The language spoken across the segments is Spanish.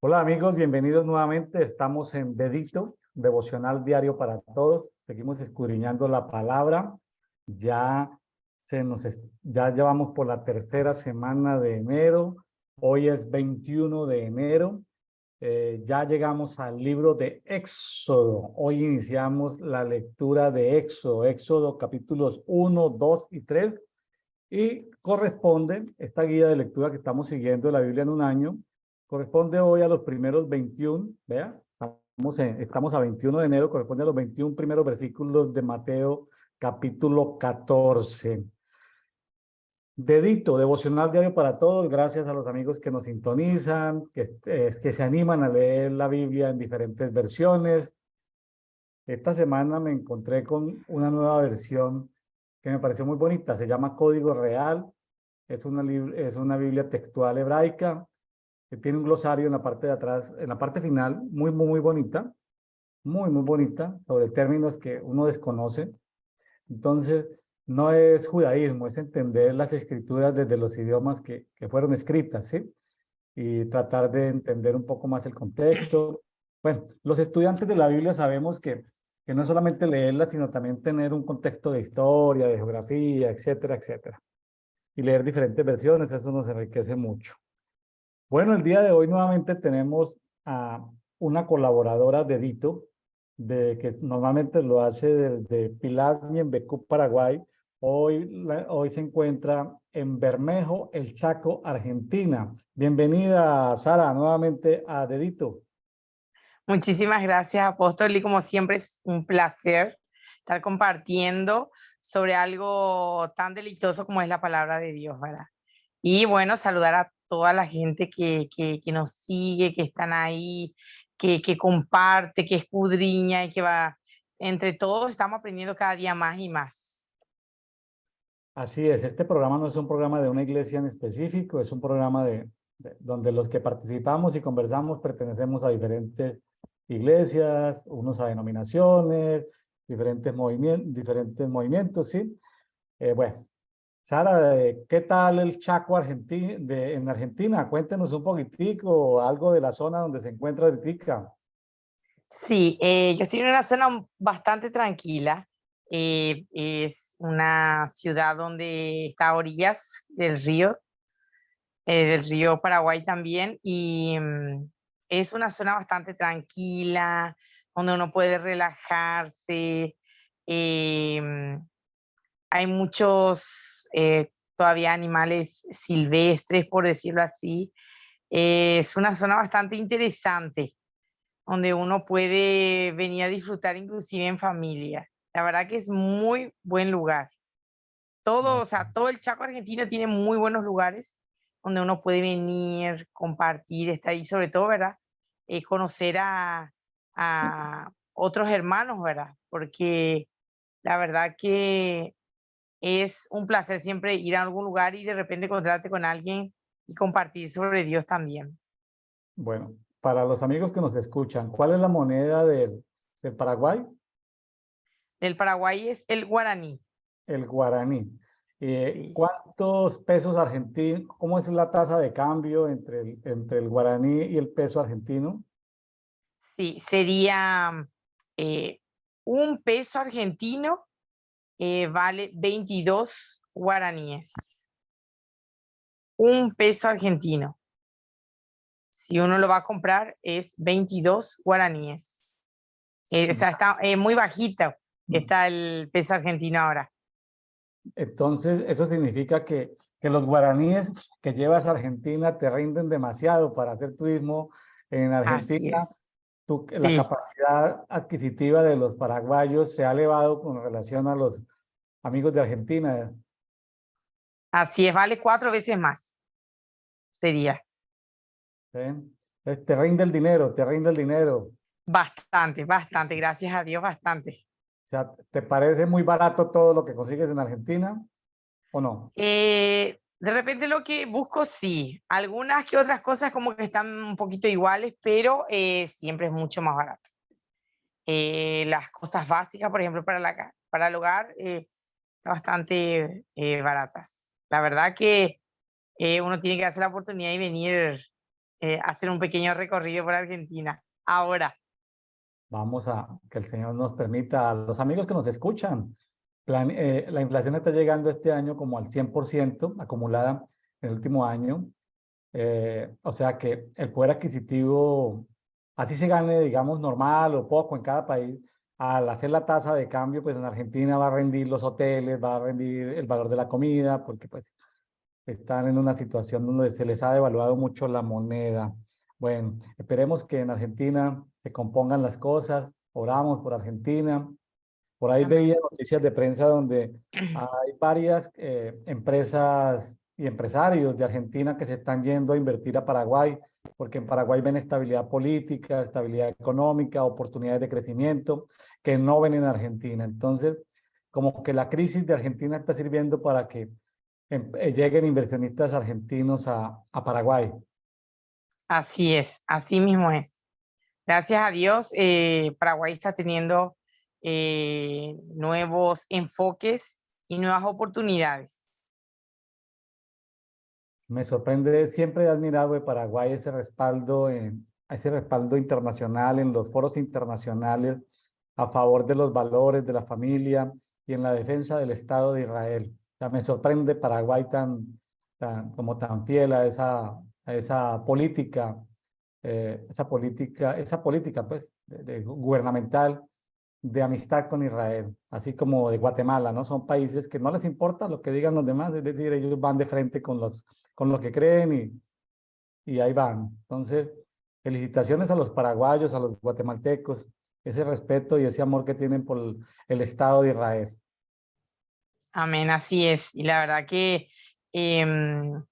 Hola amigos, bienvenidos nuevamente. Estamos en Dedito, devocional diario para todos. Seguimos escudriñando la palabra. Ya, ya llevamos por la tercera semana de enero. Hoy es 21 de enero. Ya llegamos al libro de Éxodo. Hoy iniciamos la lectura de Éxodo. Éxodo capítulos 1, 2 y 3. Y corresponde, esta guía de lectura que estamos siguiendo de la Biblia en un año, corresponde hoy a los primeros 21, vea, estamos a 21 de enero, corresponde a los 21 primeros versículos de Mateo capítulo 14. Dedito, devocional diario para todos, gracias a los amigos que nos sintonizan, que se animan a leer la Biblia en diferentes versiones. Esta semana me encontré con una nueva versión que me pareció muy bonita, se llama Código Real. Es una Biblia textual hebraica que tiene un glosario en la parte de atrás, en la parte final, muy bonita, muy bonita, sobre términos que uno desconoce. Entonces, no es judaísmo, es entender las escrituras desde los idiomas que fueron escritas, ¿sí? Y tratar de entender un poco más el contexto. Bueno, los estudiantes de la Biblia sabemos que no es solamente leerla, sino también tener un contexto de historia, de geografía, etcétera, etcétera. Y leer diferentes versiones, eso nos enriquece mucho. Bueno, el día de hoy nuevamente tenemos a una colaboradora de Dito, que normalmente lo hace desde Pilar y en Becú, Paraguay. Hoy se encuentra en Bermejo, El Chaco, Argentina. Bienvenida, Sara, nuevamente a Dedito. Muchísimas gracias, Apóstol, y como siempre es un placer estar compartiendo sobre algo tan delicioso como es la palabra de Dios, ¿verdad? Y bueno, saludar a toda la gente que nos sigue, que están ahí, que comparte, que escudriña y que va. Entre todos estamos aprendiendo cada día más y más. Así es, este programa no es un programa de una iglesia en específico, es un programa donde los que participamos y conversamos pertenecemos a diferentes iglesias, unos a denominaciones, diferentes movimientos, ¿sí? Bueno, Sara, ¿qué tal el Chaco en Argentina? Cuéntenos un poquitico, algo de la zona donde se encuentra ahorita. Sí, yo estoy en una zona bastante tranquila. Es una ciudad donde está a orillas del río Paraguay también, y es una zona bastante tranquila, donde uno puede relajarse. Hay muchos todavía animales silvestres, por decirlo así. Es una zona bastante interesante, donde uno puede venir a disfrutar inclusive en familia. La verdad que es muy buen lugar. Todo, o sea, todo el Chaco argentino tiene muy buenos lugares donde uno puede venir, compartir, estar ahí, sobre todo, ¿verdad? Conocer a otros hermanos, ¿verdad? Porque la verdad que es un placer siempre ir a algún lugar y de repente encontrarte con alguien y compartir sobre Dios también. Bueno, para los amigos que nos escuchan, ¿cuál es la moneda del Paraguay? Del Paraguay es el guaraní. El guaraní. Sí. ¿Cuántos pesos argentinos? ¿Cómo es la tasa de cambio entre el guaraní y el peso argentino? Sí, sería eh, un peso argentino vale 22 guaraníes. Un peso argentino. Si uno lo va a comprar es 22 guaraníes. O sea, está muy bajita, está el peso argentino ahora. Entonces, eso significa que los guaraníes que llevas a Argentina te rinden demasiado para hacer turismo en Así Argentina. es. La Sí, capacidad adquisitiva de los paraguayos se ha elevado con relación a los amigos de Argentina. así es, vale 4 veces más. Sería ¿Sí? Te rinde el dinero, te rinde el dinero. bastante, bastante, gracias a Dios, bastante. O sea, ¿te parece muy barato todo lo que consigues en Argentina o no? De repente lo que busco, sí. Algunas que otras cosas como que están un poquito iguales, pero siempre es mucho más barato. Las cosas básicas, por ejemplo, para el hogar, bastante baratas. La verdad que uno tiene que hacer la oportunidad y venir hacer un pequeño recorrido por Argentina. Ahora, Vamos a que el Señor nos permita, a los amigos que nos escuchan, la inflación está llegando este año como al 100% acumulada en el último año. O sea que el poder adquisitivo, así se gane, digamos, normal o poco en cada país, al hacer la tasa de cambio, pues en Argentina va a rendir los hoteles, va a rendir el valor de la comida, porque pues están en una situación donde se les ha devaluado mucho la moneda. Bueno, esperemos que en Argentina se compongan las cosas, oramos por Argentina. Por ahí veía amén. noticias de prensa donde hay varias empresas y empresarios de Argentina que se están yendo a invertir a Paraguay, porque en Paraguay ven estabilidad política, estabilidad económica, oportunidades de crecimiento que no ven en Argentina. Entonces, como que la crisis de Argentina está sirviendo para que lleguen inversionistas argentinos a Paraguay. Así es, así mismo es. Gracias a Dios, Paraguay está teniendo nuevos enfoques y nuevas oportunidades. Me sorprende, siempre he admirado de Paraguay ese respaldo internacional en los foros internacionales a favor de los valores de la familia y en la defensa del Estado de Israel. O sea, me sorprende Paraguay como tan fiel a esa política, esa política pues, gubernamental de amistad con Israel, así como de Guatemala, ¿no? Son países que no les importa lo que digan los demás, es decir, ellos van de frente con lo que creen y ahí van. Entonces, felicitaciones a los paraguayos, a los guatemaltecos, ese respeto y ese amor que tienen por el Estado de Israel. Amén, así es. Y la verdad que em,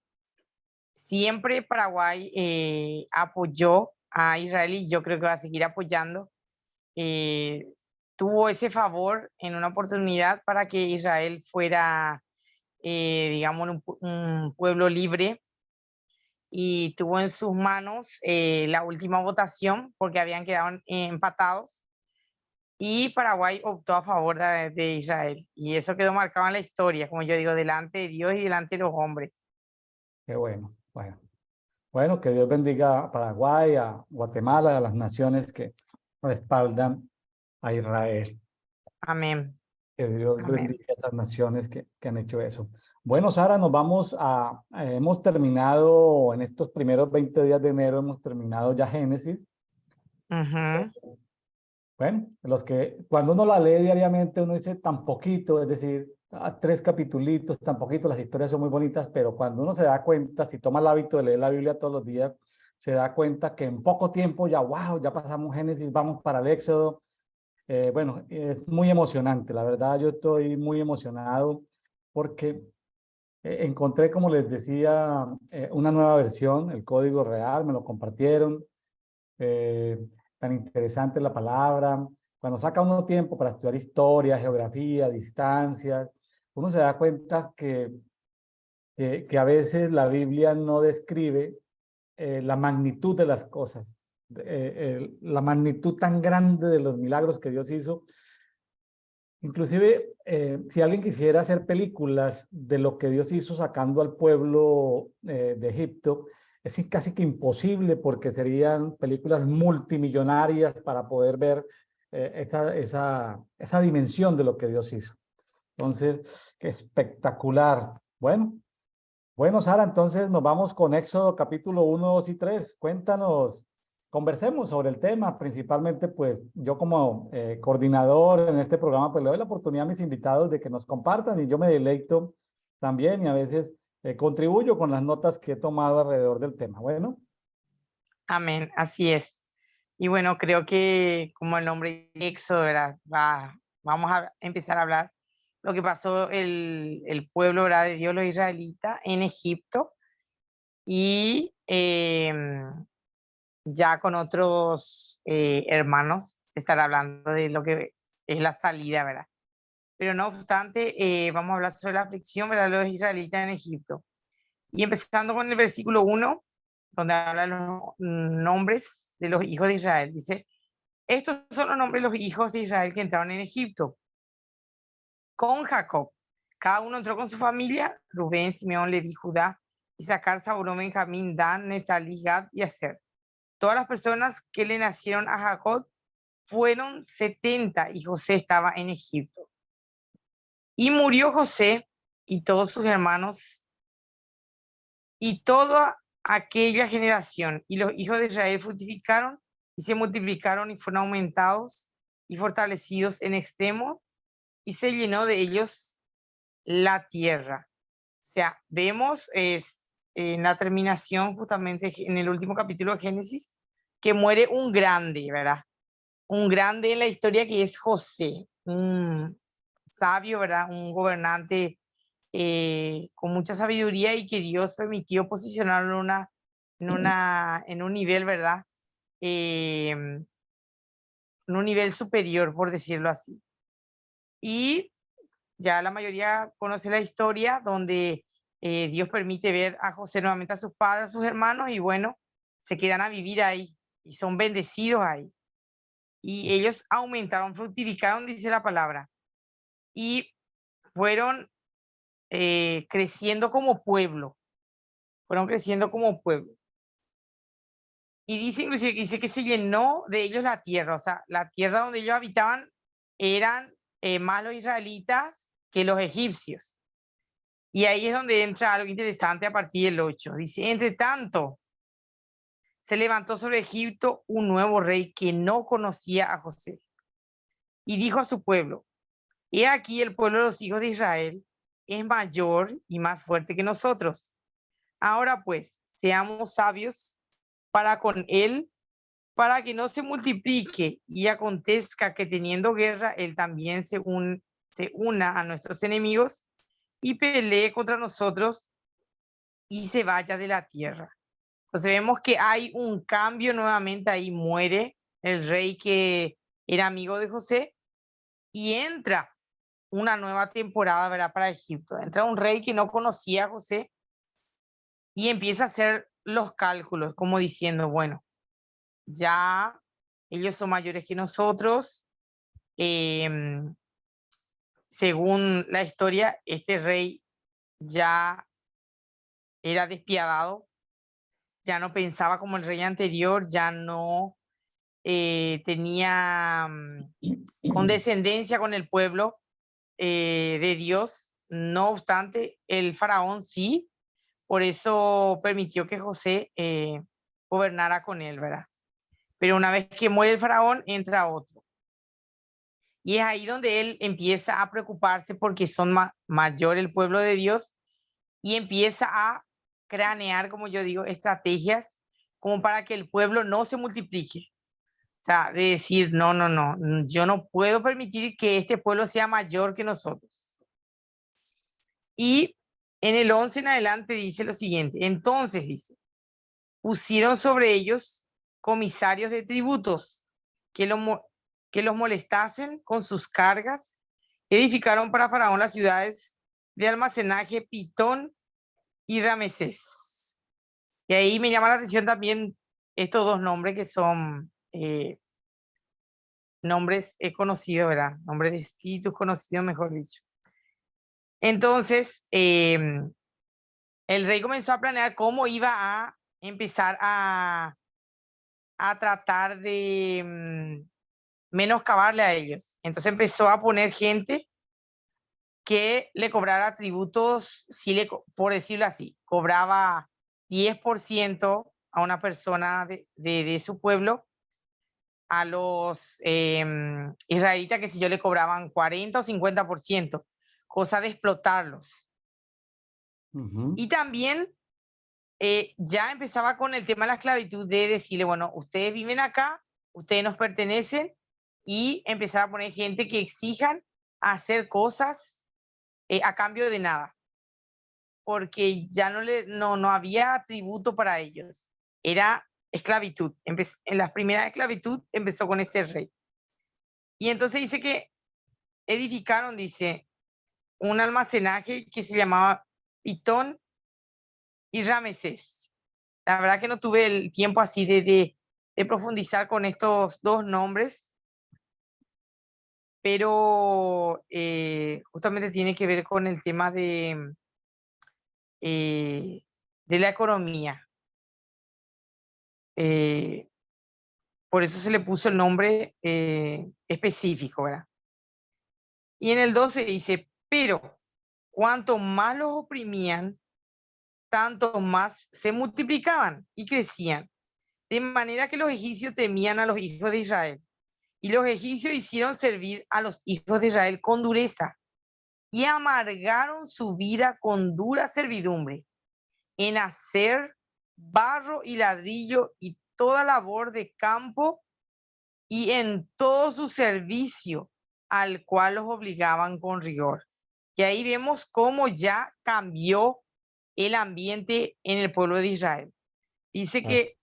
siempre Paraguay apoyó a Israel y yo creo que va a seguir apoyando. eh, Tuvo ese favor en una oportunidad para que Israel fuera, digamos, un pueblo libre y tuvo en sus manos la última votación porque habían quedado empatados y Paraguay optó a favor de Israel y eso quedó marcado en la historia, como yo digo, delante de Dios y delante de los hombres. Qué bueno, bueno. Bueno, que Dios bendiga a Paraguay, a Guatemala, a las naciones que respaldan a Israel. Amén, Que Dios amén. bendiga a esas naciones que han hecho eso. Bueno, Sara, nos vamos hemos terminado en estos primeros 20 días de enero, hemos terminado ya Génesis. Ujú. Bueno, cuando uno la lee diariamente, uno dice tan poquito, es decir, 3 capitulitos, tan poquito, las historias son muy bonitas, pero cuando uno se da cuenta, si toma el hábito de leer la Biblia todos los días, se da cuenta que en poco tiempo ya, wow, ya pasamos Génesis, vamos para el Éxodo. Bueno, es muy emocionante, la verdad, yo estoy muy emocionado porque encontré, como les decía, una nueva versión, el código real, me lo compartieron. eh, Tan interesante la palabra. Cuando saca uno tiempo para estudiar historia, geografía, distancias, uno se da cuenta que a veces la Biblia no describe la magnitud de las cosas, la magnitud tan grande de los milagros que Dios hizo. Inclusive, si alguien quisiera hacer películas de lo que Dios hizo sacando al pueblo de Egipto, es casi que imposible porque serían películas multimillonarias para poder ver esa dimensión de lo que Dios hizo. Entonces, qué espectacular. Bueno, Sara, entonces nos vamos con Éxodo capítulo 1, 2 y 3. Cuéntanos, conversemos sobre el tema, principalmente pues yo como coordinador en este programa pues le doy la oportunidad a mis invitados de que nos compartan y yo me deleito también y a veces contribuyo con las notas que he tomado alrededor del tema. Bueno, Amén, así es. Y bueno, creo que como el nombre de Éxodo, ¿verdad? Vamos a empezar a hablar lo que pasó el pueblo, ¿verdad? De Dios, los israelitas, en Egipto y ya con otros hermanos se estará hablando de lo que es la salida, ¿verdad? Pero no obstante, vamos a hablar sobre la aflicción, ¿verdad? De los israelitas en Egipto. Y empezando con el versículo 1, donde habla los nombres de los hijos de Israel. Dice, estos son los nombres de los hijos de Israel que entraron en Egipto con Jacob. Cada uno entró con su familia, Rubén, Simeón, Leví, Judá, Isaacar, Zabulón, Benjamín, Dan, Neftalí, Gad y Aser. Todas las personas que le nacieron a Jacob fueron 70 y José estaba en Egipto. Y murió José y todos sus hermanos y toda aquella generación. Y los hijos de Israel fructificaron y se multiplicaron y fueron aumentados y fortalecidos en extremo y se llenó de ellos la tierra. O sea, vemos en la terminación, justamente en el último capítulo de Génesis, que muere un grande, ¿verdad? Un grande en la historia que es José, un sabio, ¿verdad? Un gobernante con mucha sabiduría y que Dios permitió posicionarlo en un nivel, ¿verdad? En un nivel superior, por decirlo así. Y ya la mayoría conoce la historia donde Dios permite ver a José nuevamente a sus padres, a sus hermanos, y bueno, se quedan a vivir ahí y son bendecidos ahí. Y ellos aumentaron, fructificaron, dice la palabra, y fueron creciendo como pueblo, fueron creciendo como pueblo. Y dice inclusive, dice que se llenó de ellos la tierra, o sea, la tierra donde ellos habitaban eran más los israelitas que los egipcios. Y ahí es donde entra algo interesante a partir del 8. Dice, entre tanto, se levantó sobre Egipto un nuevo rey que no conocía a José. Y dijo a su pueblo, he aquí el pueblo de los hijos de Israel es mayor y más fuerte que nosotros. Ahora pues, seamos sabios para con él, para que no se multiplique y acontezca que teniendo guerra, él también se una a nuestros enemigos y pelee contra nosotros y se vaya de la tierra. Entonces vemos que hay un cambio nuevamente, ahí muere el rey que era amigo de José y entra una nueva temporada, ¿verdad? Para Egipto. Entra un rey que no conocía a José y empieza a hacer los cálculos, como diciendo, bueno, ya ellos son mayores que nosotros. Según la historia, este rey ya era despiadado, ya no pensaba como el rey anterior, ya no tenía condescendencia con el pueblo de Dios. No obstante, el faraón sí, por eso permitió que José gobernara con él, ¿verdad? Pero una vez que muere el faraón, entra otro. Y es ahí donde él empieza a preocuparse porque son mayor el pueblo de Dios y empieza a cranear, como yo digo, estrategias como para que el pueblo no se multiplique. O sea, de decir, no, no, no, yo no puedo permitir que este pueblo sea mayor que nosotros. Y en el 11 en adelante dice lo siguiente, entonces dice, pusieron sobre ellos comisarios de tributos que, que los molestasen con sus cargas, edificaron para Faraón las ciudades de almacenaje Pitón y Ramesés. Y ahí me llama la atención también estos dos nombres que son nombres conocidos, ¿verdad? Nombres de espíritus conocidos, mejor dicho. Entonces, el rey comenzó a planear cómo iba a empezar a tratar de menoscabarle a ellos. Entonces empezó a poner gente que le cobrara tributos, si le, por decirlo así, cobraba 10% a una persona de su pueblo, a los israelitas que si yo le cobraban 40 o 50%, cosa de explotarlos. Y también ya empezaba con el tema de la esclavitud, de decirle, bueno, ustedes viven acá, ustedes nos pertenecen, y empezar a poner gente que exijan hacer cosas a cambio de nada, porque ya no había tributo para ellos, era esclavitud. En las primeras esclavitud empezó con este rey. Y entonces dice que edificaron, dice, un almacenaje que se llamaba Pitón y Ramesés. La verdad que no tuve el tiempo así de profundizar con estos dos nombres, pero justamente tiene que ver con el tema de de la economía. Por eso se le puso el nombre específico, ¿verdad? Y en el 12 dice, pero cuanto más los oprimían, tanto más se multiplicaban y crecían. De manera que los egipcios temían a los hijos de Israel. Y los egipcios hicieron servir a los hijos de Israel con dureza y amargaron su vida con dura servidumbre en hacer barro y ladrillo y toda labor de campo y en todo su servicio al cual los obligaban con rigor. Y ahí vemos cómo ya cambió el ambiente en el pueblo de Israel. Dice que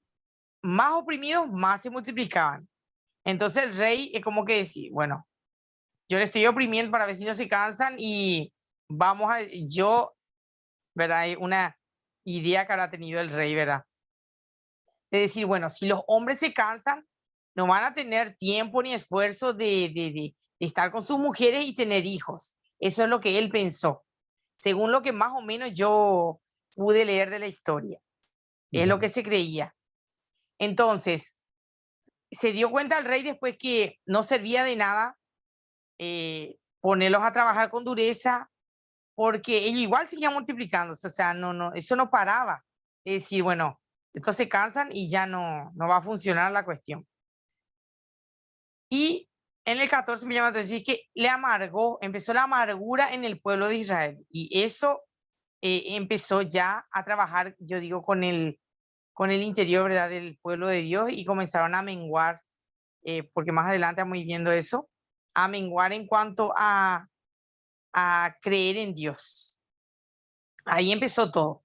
más oprimidos, más se multiplicaban. Entonces el rey es como que decir, bueno, yo le estoy oprimiendo para ver si no se cansan y vamos a, yo, ¿verdad? Una idea que habrá tenido el rey, ¿verdad? De decir, bueno, si los hombres se cansan, no van a tener tiempo ni esfuerzo de estar con sus mujeres y tener hijos. Eso es lo que él pensó, según lo que más o menos yo pude leer de la historia. Es lo que se creía. Entonces, se dio cuenta el rey después que no servía de nada ponerlos a trabajar con dureza, porque ellos igual seguían multiplicándose, o sea, eso no paraba. Es decir, bueno, estos se cansan y ya no va a funcionar la cuestión. Y en el 14 me llama a decir que empezó la amargura en el pueblo de Israel. Y eso empezó ya a trabajar, yo digo, con el interior, ¿verdad?, del pueblo de Dios y comenzaron a menguar, porque más adelante vamos viendo eso, a menguar en cuanto a creer en Dios. Ahí empezó todo.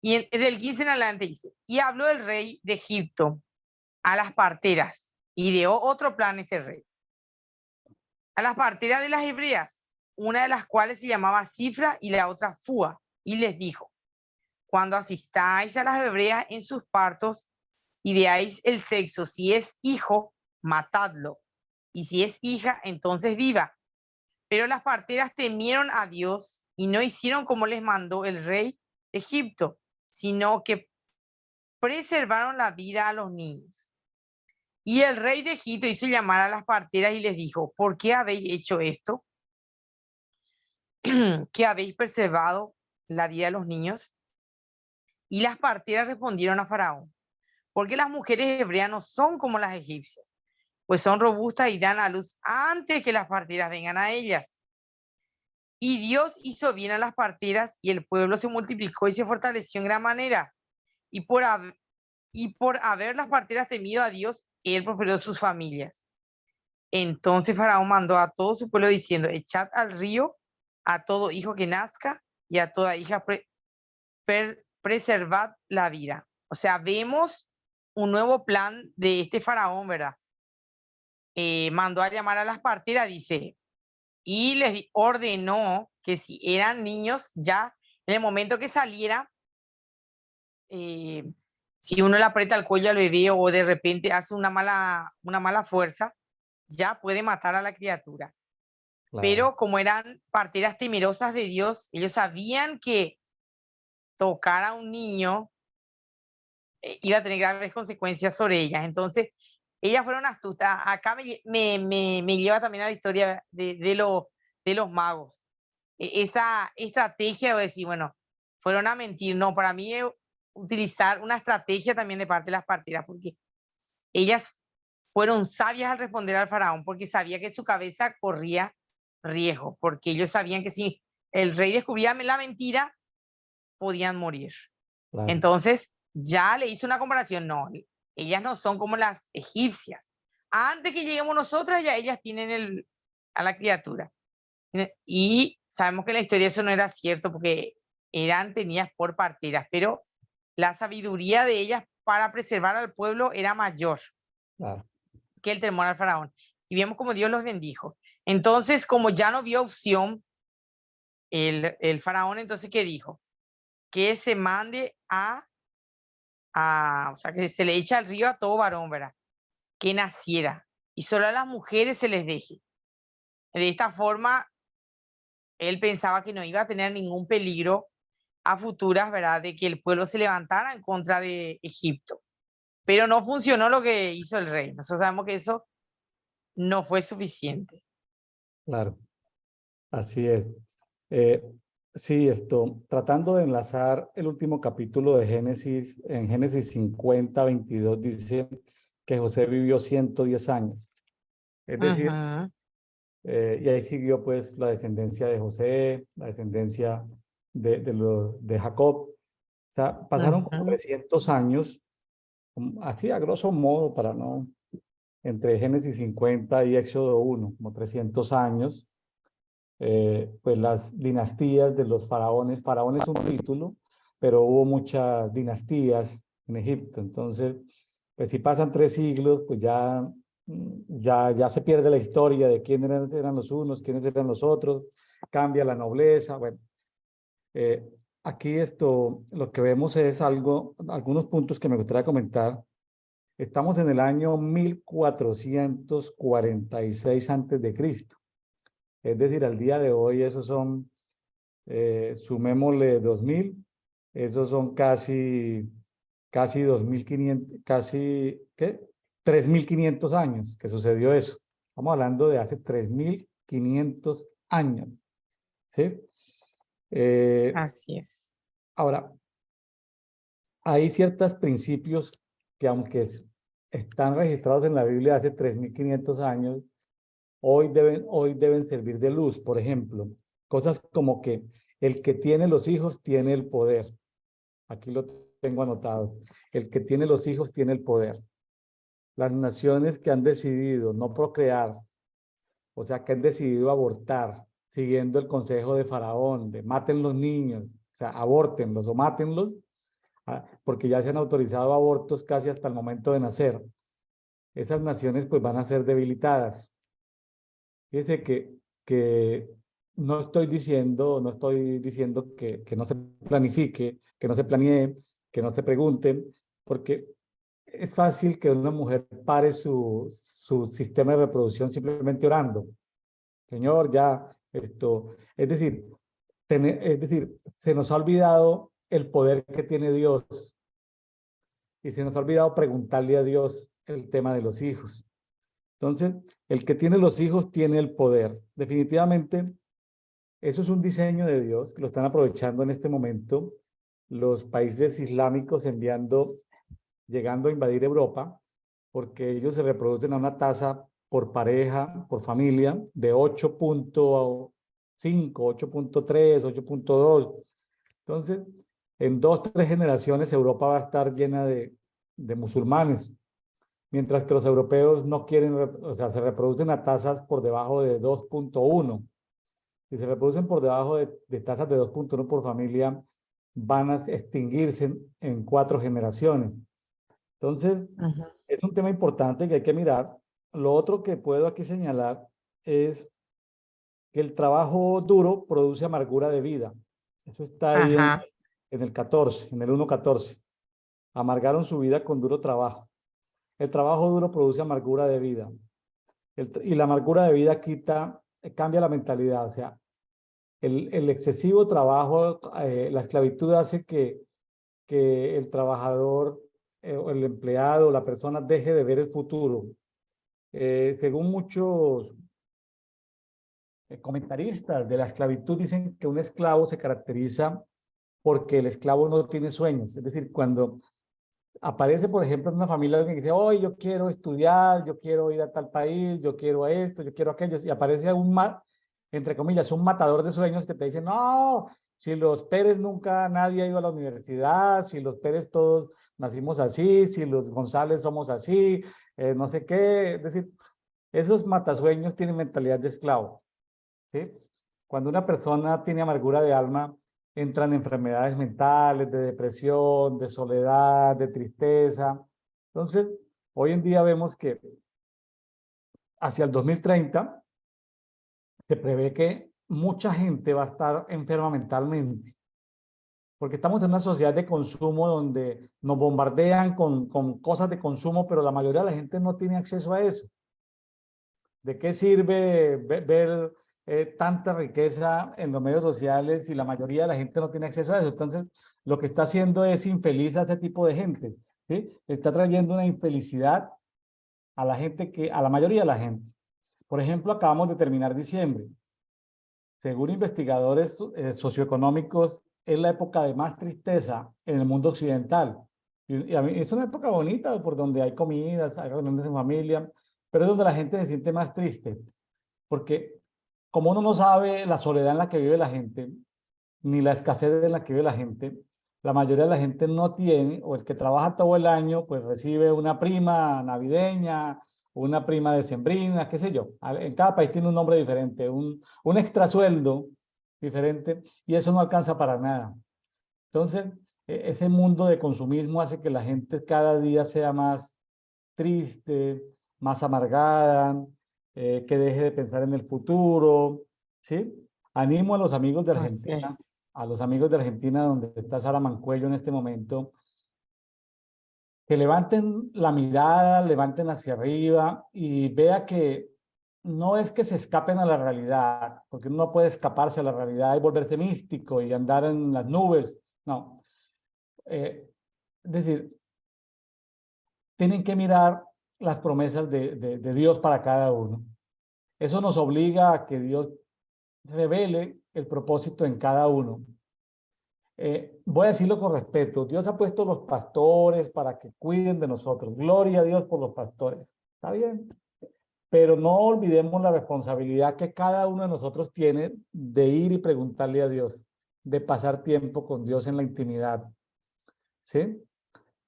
Y del 15 en adelante dice, y habló el rey de Egipto a las parteras, ideó otro plan este rey, a las parteras de las hebreas, una de las cuales se llamaba Cifra y la otra Fua, y les dijo, cuando asistáis a las hebreas en sus partos y veáis el sexo, si es hijo, matadlo, y si es hija, entonces viva. Pero las parteras temieron a Dios y no hicieron como les mandó el rey de Egipto, sino que preservaron la vida a los niños. Y el rey de Egipto hizo llamar a las parteras y les dijo, ¿por qué habéis hecho esto? ¿Que habéis preservado la vida de los niños? Y las parteras respondieron a Faraón, porque las mujeres hebreas no son como las egipcias, pues son robustas y dan a luz antes que las parteras vengan a ellas. Y Dios hizo bien a las parteras y el pueblo se multiplicó y se fortaleció en gran manera. Y por haber las parteras temido a Dios, él prosperó sus familias. Entonces Faraón mandó a todo su pueblo diciendo, echad al río a todo hijo que nazca y a toda hija preservad la vida. O sea, vemos un nuevo plan de este Faraón, ¿verdad? Mandó a llamar a las parteras, dice, y les ordenó que si eran niños, ya en el momento que saliera, si uno le aprieta el cuello al bebé o de repente hace una mala fuerza, ya puede matar a la criatura. Claro. Pero como eran parteras temerosas de Dios, ellos sabían que tocar a un niño iba a tener graves consecuencias sobre ellas. Entonces, ellas fueron astutas. Acá me lleva también a la historia de los magos. Esa estrategia de decir, bueno, fueron a mentir. No, para mí es utilizar una estrategia también de parte de las parteras, porque ellas fueron sabias al responder al faraón, porque sabía que su cabeza corría riesgo, porque ellos sabían que si el rey descubría la mentira, podían morir. Claro. Entonces, ya le hizo una comparación. No, ellas no son como las egipcias. Antes que lleguemos nosotras, ya ellas tienen a la criatura. Y sabemos que en la historia eso no era cierto, porque eran tenidas por parteras, pero la sabiduría de ellas para preservar al pueblo era mayor Claro. que el temor al faraón. Y vemos como Dios los bendijo. Entonces, como ya no vio opción el faraón, entonces, ¿qué dijo? Que se mande o sea, que se le echa al río a todo varón, ¿verdad? Que naciera. Y solo a las mujeres se les deje. De esta forma, él pensaba que no iba a tener ningún peligro a futuras, ¿verdad? De que el pueblo se levantara en contra de Egipto. Pero no funcionó lo que hizo el rey. Nosotros sabemos que eso no fue suficiente. Claro, así es. Eh, sí, tratando de enlazar el último capítulo de Génesis, en Génesis 50:22 dice que José vivió 110 años. Es decir, Ujú, y ahí siguió pues la descendencia de José, la descendencia de Jacob. O sea, pasaron como ujú. 300 años, así a grosso modo, para no, entre Génesis 50 y Éxodo 1, como 300 años. Pues las dinastías de los faraones. Faraón es un título, pero hubo muchas dinastías en Egipto. Entonces, pues si pasan 3 siglos, pues ya se pierde la historia de quiénes eran los unos, quiénes eran los otros, cambia la nobleza. Bueno, eh, aquí lo que vemos es algunos puntos que me gustaría comentar. Estamos en el año 1446 antes de Cristo. Es decir, al día de hoy esos son, sumémosle 2000, esos son casi 2500, casi, ¿qué? 3500 años que sucedió eso. Estamos hablando de hace 3500 años, ¿sí? Eh, Así es. ahora, hay ciertos principios que aunque están registrados en la Biblia hace 3500 años, hoy deben servir de luz. Por ejemplo, cosas como que el que tiene los hijos tiene el poder. Aquí lo tengo anotado. El que tiene los hijos tiene el poder. Las naciones que han decidido no procrear, o sea, que han decidido abortar, siguiendo el consejo de Faraón, de maten los niños, o sea, abórtenlos o mátenlos, porque ya se han autorizado abortos casi hasta el momento de nacer. Esas naciones pues van a ser debilitadas. Fíjese que no estoy diciendo que no se planifique, que no se planee, que no se pregunten, porque es fácil que una mujer pare su sistema de reproducción simplemente orando. Señor, ya es decir, se nos ha olvidado el poder que tiene Dios y se nos ha olvidado preguntarle a Dios el tema de los hijos. Entonces, el que tiene los hijos tiene el poder. Definitivamente, eso es un diseño de Dios que lo están aprovechando en este momento los países islámicos llegando a invadir Europa, porque ellos se reproducen a una tasa por pareja, por familia, de 8.5, 8.3, 8.2. Entonces, en 2, 3 generaciones, Europa va a estar llena de musulmanes, mientras que los europeos no quieren, o sea, se reproducen a tasas por debajo de 2.1. Si se reproducen por debajo de tasas de 2.1 por familia, van a extinguirse en 4 generaciones. Entonces, Ujú. es un tema importante que hay que mirar. Lo otro que puedo aquí señalar es que el trabajo duro produce amargura de vida. Eso está ahí Ajá. en el 14, en el 1.14. Amargaron su vida con duro trabajo. El trabajo duro produce amargura de vida. Y la amargura de vida cambia la mentalidad. O sea, el excesivo trabajo, la esclavitud hace que el trabajador, o el empleado, la persona deje de ver el futuro. Según muchos comentaristas de la esclavitud, dicen que un esclavo se caracteriza porque el esclavo no tiene sueños. Es decir, cuando aparece, por ejemplo, en una familia alguien que dice, hoy yo quiero estudiar, yo quiero ir a tal país, yo quiero esto, yo quiero aquello, y aparece entre comillas, un matador de sueños que te dice, no, si los Pérez nunca, nadie ha ido a la universidad, si los Pérez todos nacimos así, si los González somos así, no sé qué. Es decir, esos matasueños tienen mentalidad de esclavo, ¿sí? Cuando una persona tiene amargura de alma, entran enfermedades mentales, de depresión, de soledad, de tristeza. Entonces, hoy en día vemos que hacia el 2030 se prevé que mucha gente va a estar enferma mentalmente, porque estamos en una sociedad de consumo donde nos bombardean con cosas de consumo, pero la mayoría de la gente no tiene acceso a eso. ¿De qué sirve ver tanta riqueza en los medios sociales y la mayoría de la gente no tiene acceso a eso. Entonces, lo que está haciendo es infeliz a este tipo de gente, ¿sí? Está trayendo una infelicidad a la gente a la mayoría de la gente. Por ejemplo, acabamos de terminar diciembre. Según investigadores socioeconómicos, es la época de más tristeza en el mundo occidental. Y a mí es una época bonita por donde hay comidas, hay reuniones en familia, pero es donde la gente se siente más triste, porque como uno no sabe la soledad en la que vive la gente, ni la escasez en la que vive la gente, la mayoría de la gente no tiene, o el que trabaja todo el año, pues recibe una prima navideña, una prima decembrina, qué sé yo. En cada país tiene un nombre diferente, un extra sueldo diferente, y eso no alcanza para nada. Entonces, ese mundo de consumismo hace que la gente cada día sea más triste, más amargada, que deje de pensar en el futuro, ¿sí? Animo a los amigos de Así Argentina, es. a los amigos de Argentina, donde está Sara Mancuello en este momento, que levanten la mirada, levanten hacia arriba y vea que no es que se escapen a la realidad, porque uno no puede escaparse a la realidad y volverse místico y andar en las nubes, no. Es decir, tienen que mirar las promesas de Dios para cada uno. Eso nos obliga a que Dios revele el propósito en cada uno. Voy a decirlo con respeto. Dios ha puesto los pastores para que cuiden de nosotros. Gloria a Dios por los pastores. Está bien. Pero no olvidemos la responsabilidad que cada uno de nosotros tiene de ir y preguntarle a Dios, de pasar tiempo con Dios en la intimidad. ¿Sí? Y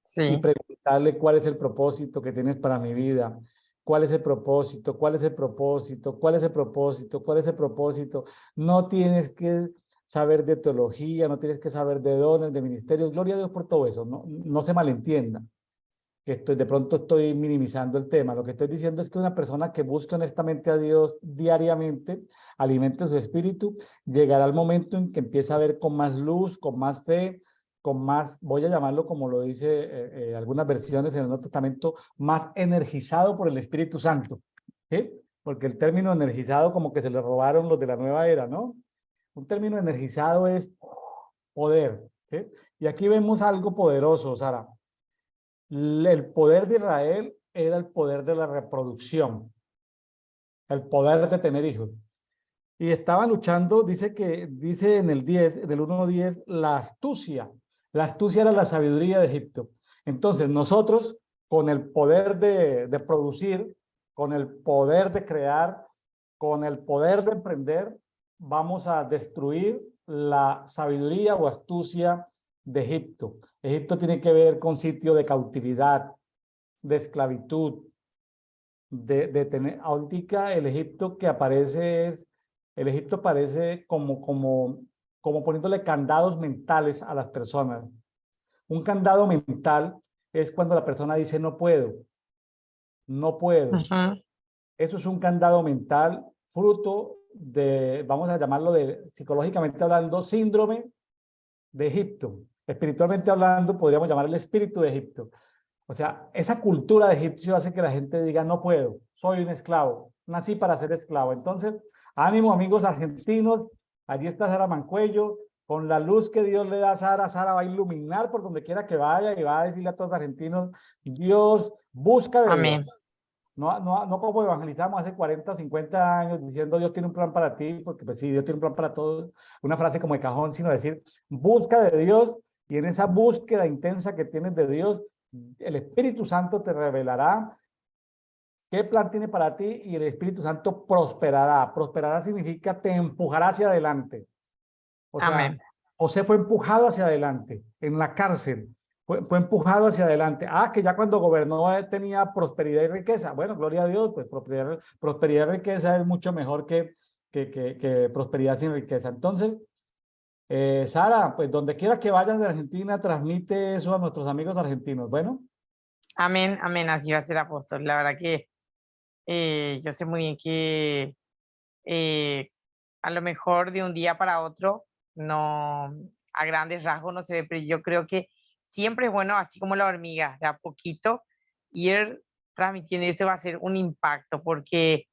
Sí, preguntarle cuál es el propósito que tienes para mi vida, cuál es el propósito, cuál es el propósito, cuál es el propósito, cuál es el propósito. No tienes que saber de teología, no tienes que saber de dones, de ministerios. Gloria a Dios por todo eso, no se malentienda. Que de pronto estoy minimizando el tema. Lo que estoy diciendo es que una persona que busca honestamente a Dios diariamente, alimente su espíritu, llegará el momento en que empieza a ver con más luz, con más fe, con más, voy a llamarlo como lo dice algunas versiones en el Nuevo Testamento, más energizado por el Espíritu Santo. ¿Sí? Porque el término energizado como que se le robaron los de la nueva era, ¿no? Un término energizado es poder. ¿Sí? Y aquí vemos algo poderoso, Sara. El poder de Israel era el poder de la reproducción, el poder de tener hijos. Y estaban luchando, dice en el 10, en el 1:10, la astucia. La astucia era la sabiduría de Egipto. Entonces, nosotros, con el poder de producir, con el poder de crear, con el poder de emprender, vamos a destruir la sabiduría o astucia de Egipto. Egipto tiene que ver con sitio de cautividad, de esclavitud, de tener, ahorita el Egipto que aparece el Egipto parece como poniéndole candados mentales a las personas. Un candado mental es cuando la persona dice no puedo, no puedo. ujú, Eso es un candado mental fruto de, vamos a llamarlo de, psicológicamente hablando, síndrome de Egipto. Espiritualmente hablando, podríamos llamar el espíritu de Egipto. O sea, esa cultura de egipcio hace que la gente diga, no puedo, soy un esclavo, nací para ser esclavo. Entonces, ánimo amigos argentinos, allí está Sara Mancuello, con la luz que Dios le da a Sara, Sara va a iluminar por donde quiera que vaya y va a decirle a todos los argentinos, Dios, busca de Dios. amén. No como evangelizamos hace 40, 50 años diciendo Dios tiene un plan para ti, porque pues sí, Dios tiene un plan para todos, una frase como de cajón, sino decir, busca de Dios y en esa búsqueda intensa que tienes de Dios, el Espíritu Santo te revelará qué plan tiene para ti y el Espíritu Santo prosperará. Prosperará significa te empujará hacia adelante. O sea, Amén. José fue empujado hacia adelante en la cárcel. Fue empujado hacia adelante. Ah, que ya cuando gobernó tenía prosperidad y riqueza. Bueno, gloria a Dios, pues prosperidad y riqueza es mucho mejor que prosperidad sin riqueza. Entonces, Sara, pues donde quiera que vayas de Argentina, transmite eso a nuestros amigos argentinos. Bueno, Amén, amén, así va a ser apóstol. La verdad que yo sé muy bien que eh, a lo mejor de un día para otro, no, a grandes rasgos no se ve, pero yo creo que siempre es bueno, así como la hormiga, de a poquito ir transmitiendo y eso va a ser un impacto, porque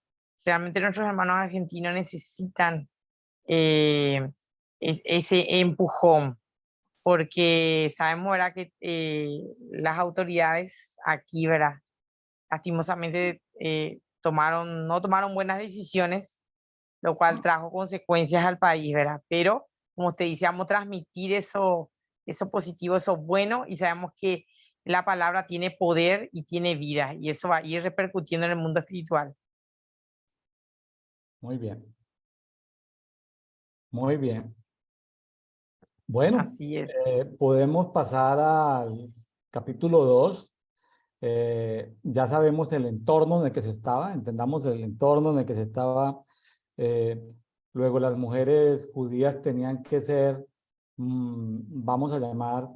realmente nuestros hermanos argentinos necesitan ese empujón, porque sabemos, ¿verdad?, que las autoridades aquí, ¿verdad?, lastimosamente no tomaron buenas decisiones, lo cual trajo consecuencias al país, ¿verdad? Pero, como usted dice, vamos a transmitir eso positivo, eso bueno, y sabemos que la palabra tiene poder y tiene vida, y eso va a ir repercutiendo en el mundo espiritual. Muy bien, muy bien. Bueno, Así es. podemos pasar al capítulo 2. Ya sabemos el entorno en el que se estaba, entendamos el entorno en el que se estaba. eh, Luego las mujeres judías tenían que ser, vamos a llamar,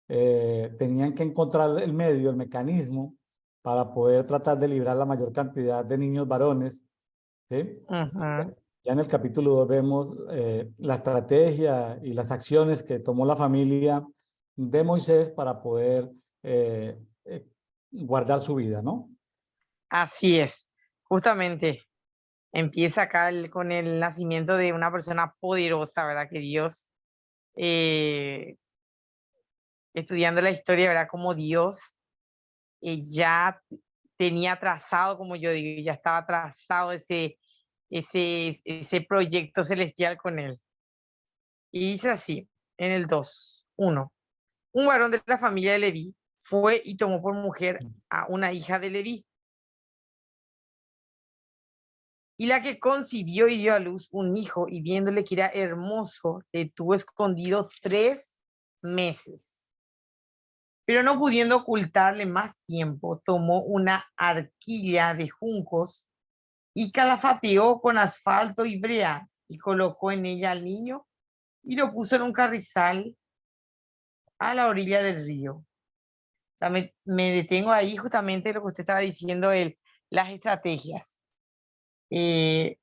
tenían que encontrar el medio, el mecanismo para poder tratar de librar la mayor cantidad de niños varones, ¿sí? Ujú. Ya en el capítulo 2 vemos la estrategia y las acciones que tomó la familia de Moisés para poder eh, eh, guardar su vida, ¿no? Así es. Justamente empieza acá con el nacimiento de una persona poderosa, ¿verdad? Que Dios, eh, estudiando la historia, ¿verdad? Como Dios ya tenía trazado, como yo digo, ya estaba trazado ese proyecto celestial con él. Y dice así, en el 2:1: un varón de la familia de Leví fue y tomó por mujer a una hija de Leví, y la que concibió y dio a luz un hijo, y viéndole que era hermoso, le tuvo escondido 3 meses. Pero no pudiendo ocultarle más tiempo, tomó una arquilla de juncos y calafateó con asfalto y brea, y colocó en ella al niño y lo puso en un carrizal a la orilla del río. Me detengo ahí justamente lo que usted estaba diciendo, las estrategias. Eh,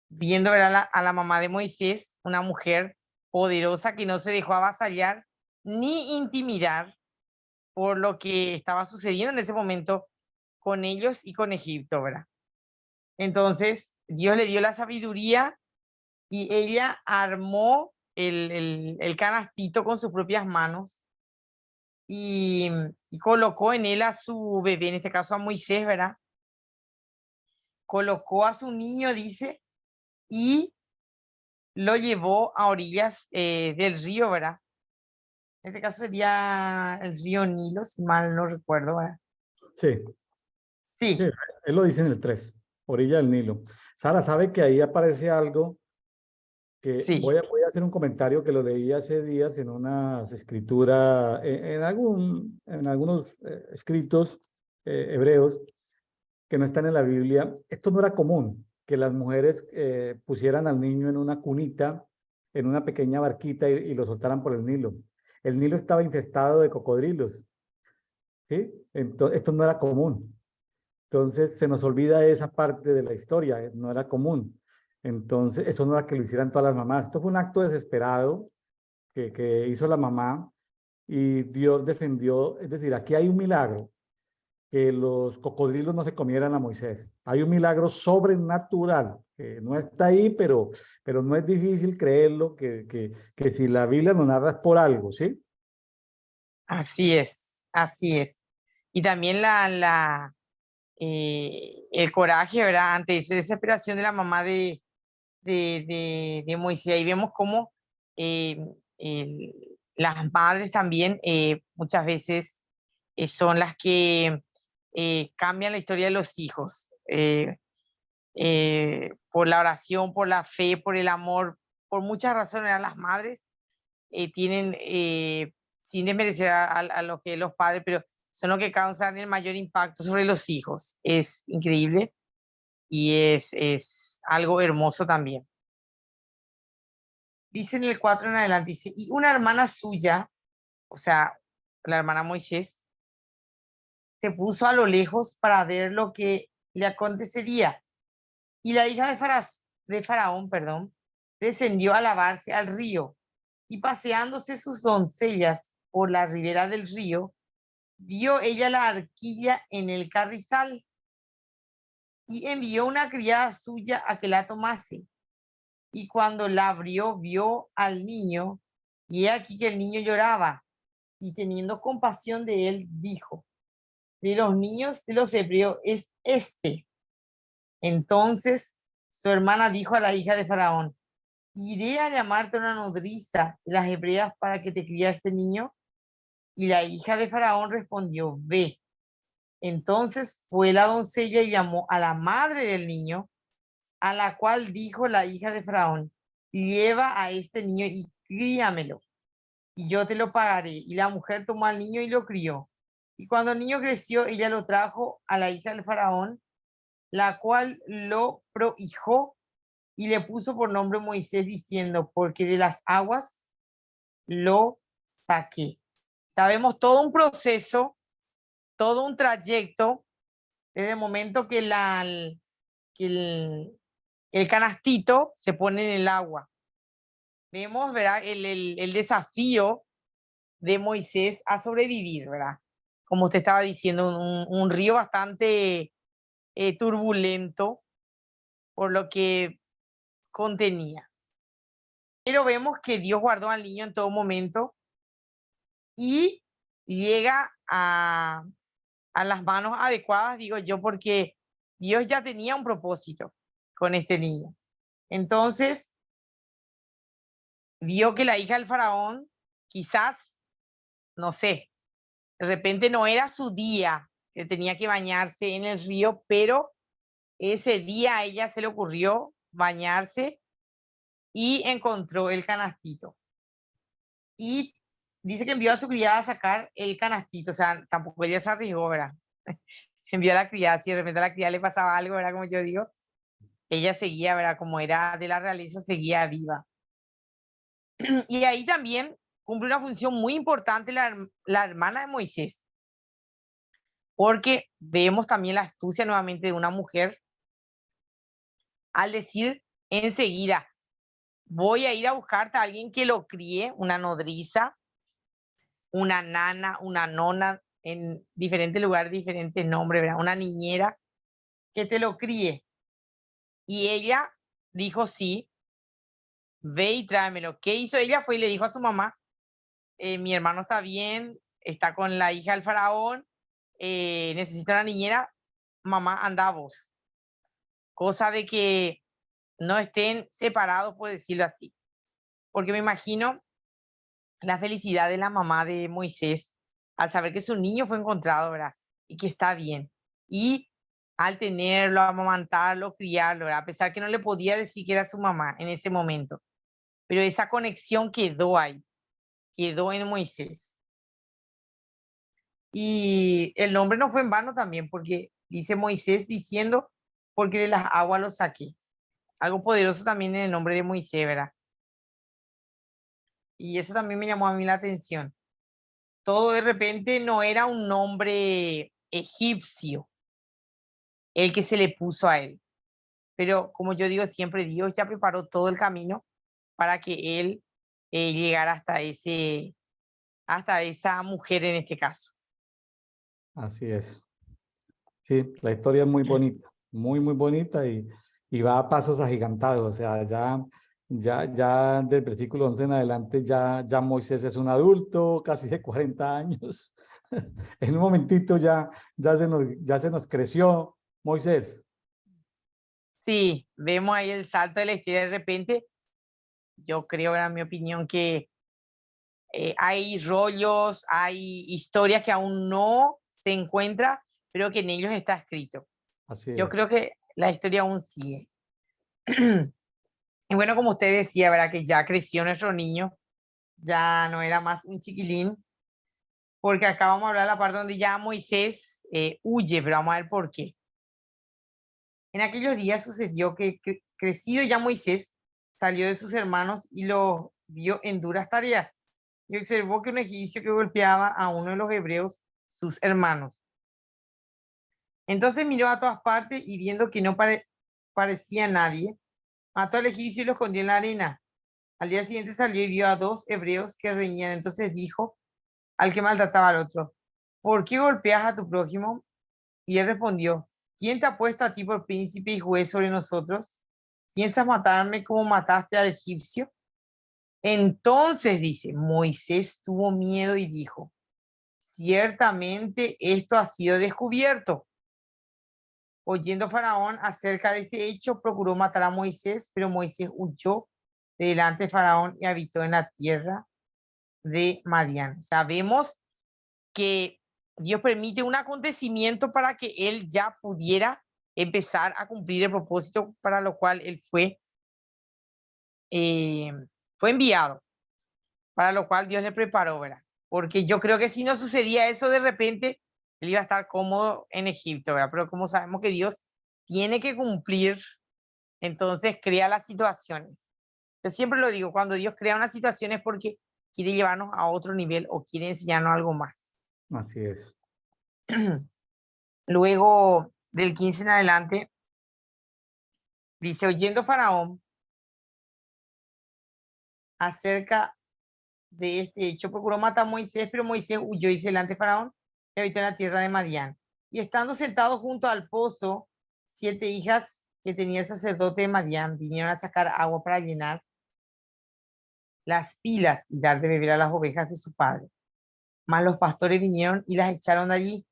Viendo, ¿verdad?, a la mamá de Moisés, una mujer poderosa que no se dejó avasallar ni intimidar por lo que estaba sucediendo en ese momento con ellos y con Egipto, ¿verdad? Entonces, Dios le dio la sabiduría y ella armó el canastito con sus propias manos y, y colocó en él a su bebé, en este caso a Moisés, ¿verdad? Colocó a su niño, dice, y lo llevó a orillas del río, ¿verdad? En este caso sería el río Nilo, si mal no recuerdo, ¿verdad? Sí, sí, Sí, él lo dice en el 3, orilla del Nilo. Sara, ¿sabe que ahí aparece algo que sí. voy a hacer un comentario que lo leí hace días en unas escrituras, en algunos escritos hebreos que no están en la Biblia? Esto no era común, que las mujeres pusieran al niño en una cunita, en una pequeña barquita y lo soltaran por el Nilo. El Nilo estaba infestado de cocodrilos, ¿sí? Entonces, esto no era común. Entonces, se nos olvida esa parte de la historia, no era común. Entonces, eso no era que lo hicieran todas las mamás. Esto fue un acto desesperado que hizo la mamá y Dios defendió. Es decir, aquí hay un milagro, que los cocodrilos no se comieran a Moisés. Hay un milagro sobrenatural, que no está ahí, pero no es difícil creerlo, que si la Biblia nos narra es por algo, ¿sí? Así es, así es. Y también el coraje, ¿verdad? Ante esa desesperación de la mamá de Moisés. Y vemos cómo eh, las madres también muchas veces son las que cambian la historia de los hijos. Por la oración, por la fe, por el amor, por muchas razones, ¿verdad? Las madres tienen, sin desmerecer a lo que los padres, pero son los que causan el mayor impacto sobre los hijos. Es increíble y es algo hermoso también. Dice en el 4 en adelante, dice, y una hermana suya, o sea, la hermana Moisés, se puso a lo lejos para ver lo que le acontecería. Y la hija de Faraón, perdón, descendió a lavarse al río, y paseándose sus doncellas por la ribera del río, dio ella la arquilla en el carrizal y envió una criada suya a que la tomase. Y cuando la abrió, vio al niño, y he aquí que el niño lloraba, y teniendo compasión de él, dijo: de los niños de los hebreos es este. Entonces su hermana dijo a la hija de Faraón: iré a llamarte una nodriza de las hebreas para que te críe a este niño. Y la hija de Faraón respondió: ve. Entonces fue la doncella y llamó a la madre del niño, a la cual dijo la hija de Faraón: lleva a este niño y críamelo, y yo te lo pagaré. Y la mujer tomó al niño y lo crió. Y cuando el niño creció, ella lo trajo a la hija del Faraón, la cual lo prohijó y le puso por nombre Moisés, diciendo: porque de las aguas lo saqué. Sabemos todo un proceso, todo un trayecto, desde el momento que, que el canastito se pone en el agua. Vemos, ¿verdad?, el desafío de Moisés a sobrevivir, ¿verdad? Como usted estaba diciendo, un río bastante turbulento por lo que contenía. Pero vemos que Dios guardó al niño en todo momento y llega a las manos adecuadas, digo yo, porque Dios ya tenía un propósito con este niño. Entonces, vio que la hija del faraón, quizás, no sé, de repente no era su día, que tenía que bañarse en el río, pero ese día a ella se le ocurrió bañarse y encontró el canastito. Y dice que envió a su criada a sacar el canastito, o sea, tampoco ella se arriesgó, ¿verdad? Envió a la criada, si de repente a la criada le pasaba algo, ¿verdad? Como yo digo, ella seguía, ¿verdad? Como era de la realeza, seguía viva. Y ahí también cumple una función muy importante la hermana de Moisés, porque vemos también la astucia nuevamente de una mujer al decir enseguida: voy a ir a buscarte a alguien que lo críe, una nodriza, una nana, una nona, en diferentes lugares, diferentes nombres, ¿verdad? Una niñera que te lo críe. Y ella dijo: sí, ve y tráemelo. ¿Qué hizo ella? Fue y le dijo a su mamá: mi hermano está bien, está con la hija del faraón, necesita una niñera, mamá, anda vos. Cosa de que no estén separados, por decirlo así. Porque me imagino la felicidad de la mamá de Moisés al saber que su niño fue encontrado, ¿verdad? Y que está bien. Y al tenerlo, amamantarlo, criarlo, ¿verdad? A pesar que no le podía decir que era su mamá en ese momento. Pero esa conexión quedó ahí, quedó en Moisés. Y el nombre no fue en vano también, porque dice Moisés diciendo: porque de las aguas lo saqué. Algo poderoso también en el nombre de Moisés, ¿verdad? Y eso también me llamó a mí la atención. Todo de repente no era un nombre egipcio el que se le puso a él. Pero como yo digo siempre, Dios ya preparó todo el camino para que él llegara hasta esa mujer en este caso. Así es. Sí, la historia es muy bonita, muy bonita y va a pasos agigantados. O sea, ya del versículo 11 en adelante ya Moisés es un adulto, casi de 40 años. En un momentito ya se nos creció Moisés. Sí, vemos ahí el salto de la historia de repente. Yo creo, en mi opinión, que hay rollos, hay historias que aún no se encuentran, pero que en ellos está escrito. Así Yo es. creo que la historia aún sigue. Y bueno, como usted decía, ¿verdad? Que ya creció nuestro niño, ya no era más un chiquilín, porque acá vamos a hablar de la parte donde ya Moisés huye, pero vamos a ver por qué. En aquellos días sucedió que crecido ya Moisés salió de sus hermanos y lo vio en duras tareas, y observó que un egipcio que golpeaba a uno de los hebreos, sus hermanos. Entonces miró a todas partes y viendo que no parecía nadie, mató al egipcio y lo escondió en la arena. Al día siguiente salió y vio a dos hebreos que reñían. Entonces dijo al que maltrataba al otro: ¿por qué golpeas a tu prójimo? Y él respondió: ¿quién te ha puesto a ti por príncipe y juez sobre nosotros? ¿Piensas matarme como mataste al egipcio? Entonces, dice, Moisés tuvo miedo y dijo, ciertamente esto ha sido descubierto. Oyendo Faraón acerca de este hecho, procuró matar a Moisés, pero Moisés huyó de delante de Faraón y habitó en la tierra de Madián. Sabemos que Dios permite un acontecimiento para que él ya pudiera empezar a cumplir el propósito para lo cual él fue enviado, para lo cual Dios le preparó, ¿verdad? Porque yo creo que si no sucedía eso de repente, él iba a estar cómodo en Egipto, ¿verdad? Pero como sabemos que Dios tiene que cumplir, entonces crea las situaciones. Yo siempre lo digo, cuando Dios crea una situación es porque quiere llevarnos a otro nivel o quiere enseñarnos algo más. Así es. Luego del 15 en adelante, dice, oyendo Faraón acerca de este hecho, procuró matar a Moisés, pero Moisés huyó y se delante de Faraón y habitó en la tierra de Madián. Y estando sentado junto al pozo, 7 hijas que tenía el sacerdote de Madián vinieron a sacar agua para llenar las pilas y dar de beber a las ovejas de su padre. Mas los pastores vinieron y las echaron de allí.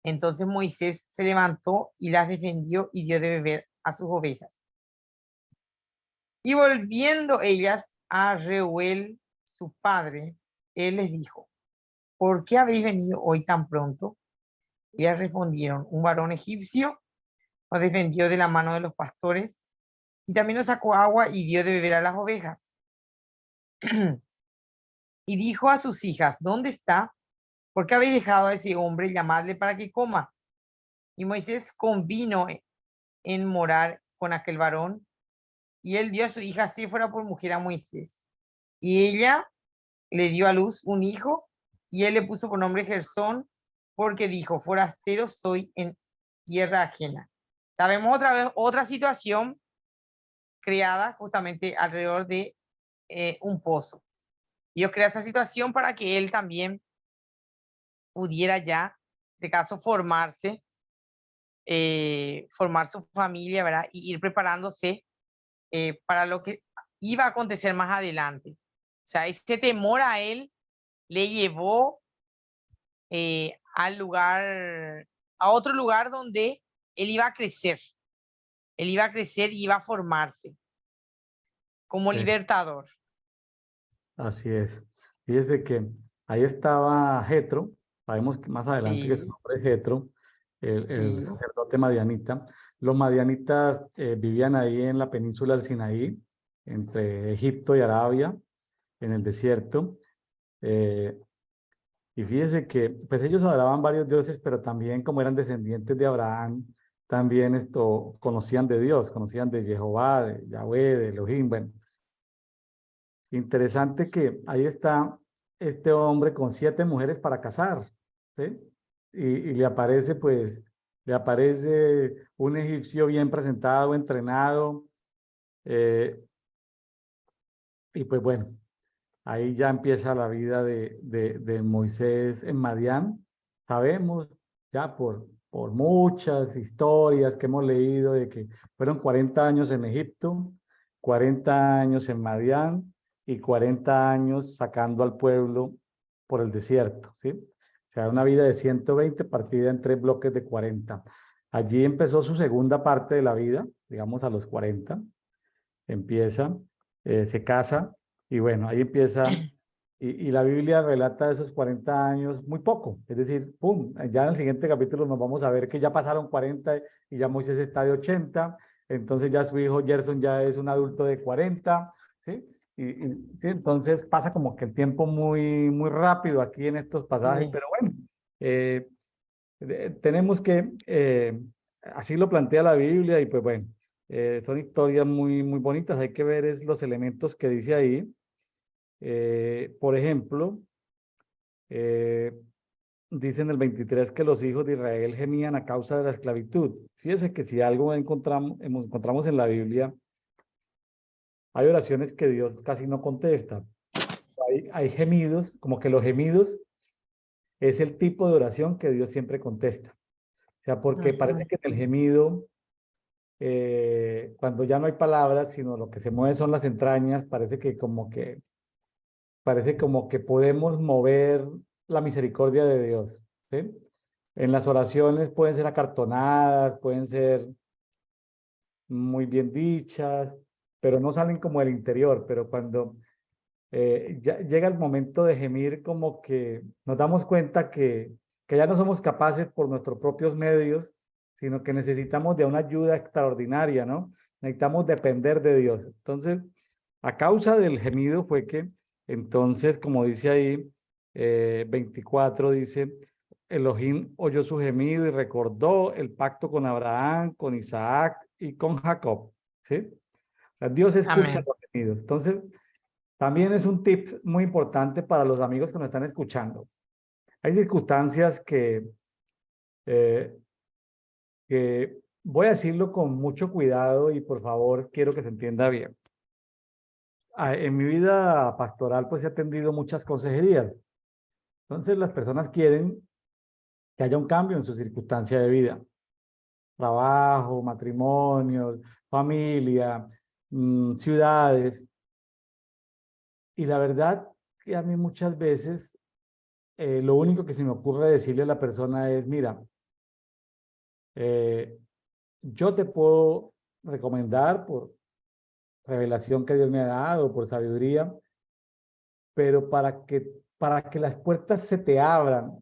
Entonces Moisés se levantó y las defendió y dio de beber a sus ovejas. Y volviendo ellas a Reuel, su padre, él les dijo, ¿por qué habéis venido hoy tan pronto? Y ellas respondieron, un varón egipcio nos defendió de la mano de los pastores y también nos sacó agua y dio de beber a las ovejas. Y dijo a sus hijas, ¿dónde está? ¿Por qué habéis dejado a ese hombre? Llamadle para que coma. Y Moisés convino en morar con aquel varón, y él dio a su hija Séfora por mujer a Moisés. Y ella le dio a luz un hijo, y él le puso por nombre Gersón, porque dijo, forastero soy en tierra ajena. Sabemos otra vez otra situación creada justamente alrededor de un pozo. Dios crea esa situación para que él también pudiera ya, de caso, formar su familia, ¿verdad? Y ir preparándose para lo que iba a acontecer más adelante. O sea, ese temor a él le llevó al lugar, a otro lugar donde él iba a crecer. Él iba a crecer y iba a formarse como Sí, libertador. así es. Fíjese que ahí estaba Jetro, sabemos que más adelante que su Sí, nombre es Jetro, el sí, sacerdote madianita. Los madianitas vivían ahí en la península del Sinaí, entre Egipto y Arabia, en el desierto. Eh, y fíjese que pues ellos adoraban varios dioses, pero también como eran descendientes de Abraham, también esto conocían de Dios, conocían de Jehová, de Yahweh, de Elohim. Bueno, interesante que ahí está este hombre con 7 mujeres para casar, ¿sí? Y le aparece, pues, le aparece un egipcio bien presentado, entrenado, eh, y pues bueno, ahí ya empieza la vida de Moisés en Madián. Sabemos ya por muchas historias que hemos leído de que fueron 40 años en Egipto, 40 años en Madián y 40 años sacando al pueblo por el desierto, ¿sí? O sea, una vida de 120 partida en 3 bloques de 40. Allí empezó su segunda parte de la vida, digamos a los 40 empieza, se casa y bueno, ahí empieza, y la Biblia relata esos 40 años muy poco, es decir, pum, ya en el siguiente capítulo nos vamos a ver que ya pasaron 40 y ya Moisés está de 80, entonces ya su hijo Gerson ya es un adulto de 40, ¿sí? Sí, entonces pasa como que el tiempo muy rápido aquí en estos pasajes, sí, pero bueno, eh, tenemos que, así lo plantea la Biblia y pues bueno, son historias muy bonitas, hay que ver es los elementos que dice ahí. Por ejemplo, eh, dice en el 23 que los hijos de Israel gemían a causa de la esclavitud. Fíjese que si algo encontramos en la Biblia, hay oraciones que Dios casi no contesta. Hay gemidos, como que los gemidos es el tipo de oración que Dios siempre contesta. sea, porque parece Ujú. que en el gemido, cuando ya no hay palabras, sino lo que se mueve son las entrañas, parece como que podemos mover la misericordia de Dios, ¿sí? En las oraciones pueden ser acartonadas, pueden ser muy bien dichas, pero no salen como del interior. Pero cuando ya llega el momento de gemir, como que nos damos cuenta que ya no somos capaces por nuestros propios medios, sino que necesitamos de una ayuda extraordinaria, ¿no? Necesitamos depender de Dios. Entonces, a causa del gemido fue que, entonces, como dice ahí, 24 dice, Elohim oyó su gemido y recordó el pacto con Abraham, con Isaac y con Jacob, ¿sí? O sea, Dios escucha Amén. los gemidos. Entonces, también es un tip muy importante para los amigos que nos están escuchando. Hay circunstancias eh, que voy a decirlo con mucho cuidado y por favor quiero que se entienda bien. En mi vida pastoral pues he atendido muchas consejerías. Entonces las personas quieren que haya un cambio en su circunstancia de vida. Trabajo, matrimonios, familia, ciudades. Y la verdad que a mí muchas veces lo único que se me ocurre decirle a la persona es, mira, eh, yo te puedo recomendar por revelación que Dios me ha dado, por sabiduría, pero para que las puertas se te abran,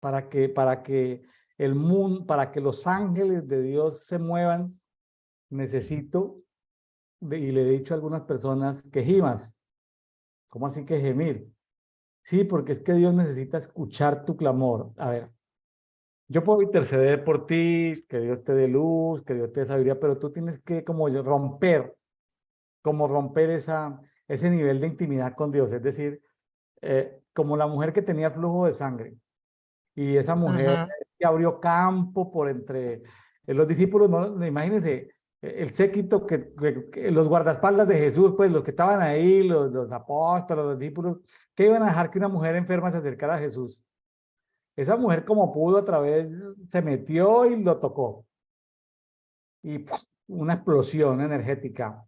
para que el mundo, para que los ángeles de Dios se muevan, necesito, y le he dicho a algunas personas, que gimas. ¿Cómo así que gemir? Sí, porque es que Dios necesita escuchar tu clamor. A ver, yo puedo interceder por ti, que Dios te dé luz, que Dios te dé sabiduría, pero tú tienes que como romper ese nivel de intimidad con Dios. Es decir, como la mujer que tenía flujo de sangre y esa mujer Ujú. que abrió campo por entre los discípulos, no, imagínense, el séquito que los guardaespaldas de Jesús, pues los que estaban ahí, los apóstoles, los discípulos, que iban a dejar que una mujer enferma se acercara a Jesús. Esa mujer como pudo a través, se metió y lo tocó. Y ¡puf! Una explosión energética.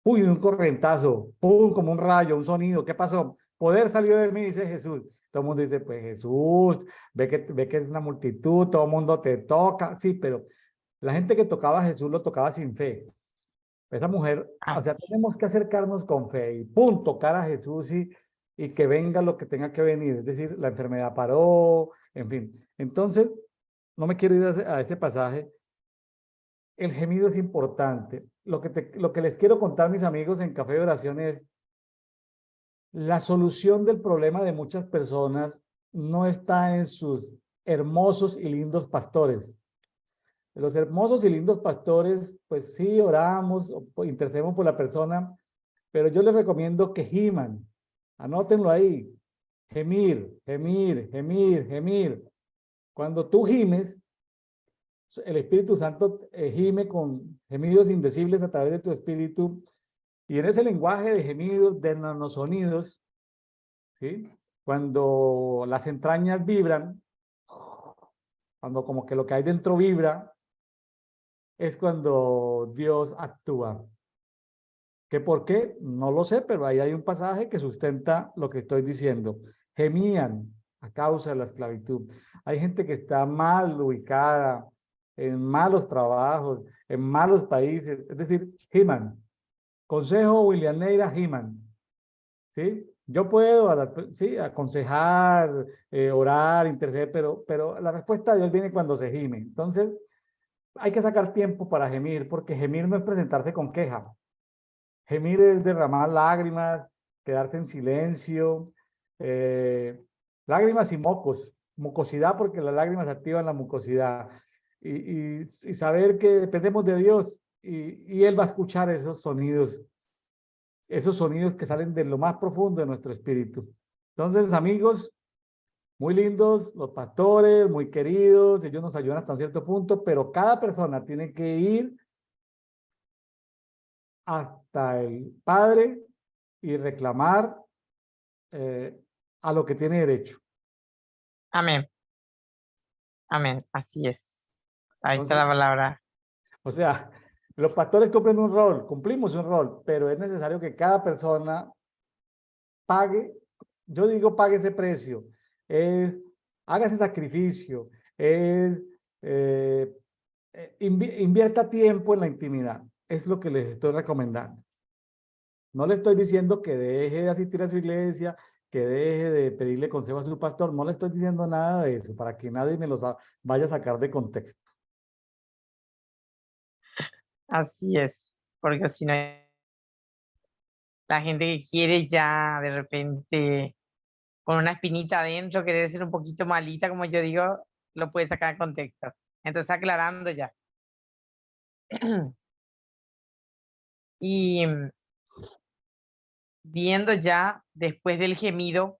Uy, un corrientazo, pum, como un rayo, un sonido. ¿Qué pasó? Poder salió de mí, dice Jesús. Todo el mundo dice, pues Jesús, ve que es una multitud, todo el mundo te toca. Sí, pero la gente que tocaba a Jesús lo tocaba sin fe. Esa mujer, o sea, Así es. tenemos que acercarnos con fe y pum, tocar a Jesús y que venga lo que tenga que venir. Es decir, la enfermedad paró, en fin. Entonces, no me quiero ir a ese pasaje. El gemido es importante. Lo que les quiero contar, mis amigos, en Café de Oración es la solución del problema de muchas personas no está en sus hermosos y lindos pastores. Los hermosos y lindos pastores, pues sí, oramos, intercedemos por la persona, pero yo les recomiendo que giman. Anótenlo ahí. Gemir, gemir, gemir, gemir. Cuando tú gimes, el Espíritu Santo gime con gemidos indecibles a través de tu espíritu. Y en ese lenguaje de gemidos, de nanosonidos, ¿sí? Cuando las entrañas vibran, cuando como que lo que hay dentro vibra, es cuando Dios actúa. ¿Qué por qué? No lo sé, pero ahí hay un pasaje que sustenta lo que estoy diciendo. Gemían a causa de la esclavitud. Hay gente que está mal ubicada, en malos trabajos, en malos países, es decir, giman. Consejo William Neira Giman. ¿Sí? Yo puedo sí, aconsejar, orar, interceder, pero la respuesta de Dios viene cuando se gime. Entonces, hay que sacar tiempo para gemir, porque gemir no es presentarse con queja. Gemir es derramar lágrimas, quedarse en silencio, eh, lágrimas y mocos, mucosidad, porque las lágrimas activan la mucosidad. Y saber que dependemos de Dios y Él va a escuchar esos sonidos que salen de lo más profundo de nuestro espíritu. Entonces, amigos, muy lindos, los pastores, muy queridos, ellos nos ayudan hasta un cierto punto, pero cada persona tiene que ir hasta el Padre y reclamar eh, a lo que tiene derecho. Amén. Amén. Así es. Ahí está Entonces, la palabra. o sea, los pastores cumplimos un rol, pero es necesario que cada persona pague, yo digo pague ese precio, haga ese sacrificio, eh, invierta tiempo en la intimidad, es lo que les estoy recomendando. No le estoy diciendo que deje de asistir a su iglesia, que deje de pedirle consejo a su pastor, no le estoy diciendo nada de eso, para que nadie me vaya a sacar de contexto. Así es. Porque si no, la gente que quiere ya de repente con una espinita adentro, querer ser un poquito malita, como yo digo, lo puede sacar de contexto. Entonces, aclarando ya. Y viendo ya después del gemido,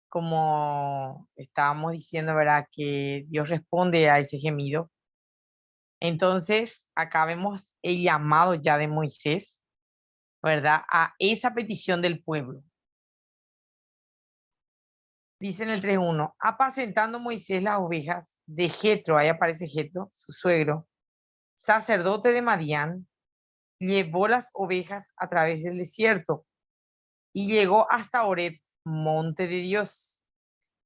como estábamos diciendo, ¿verdad? Que Dios responde a ese gemido. Entonces, acá vemos el llamado ya de Moisés, ¿verdad? A esa petición del pueblo. Dice en el 3:1, apacentando Moisés las ovejas de Jetro, ahí aparece Jetro, su suegro, sacerdote de Madián, llevó las ovejas a través del desierto y llegó hasta Horeb, monte de Dios.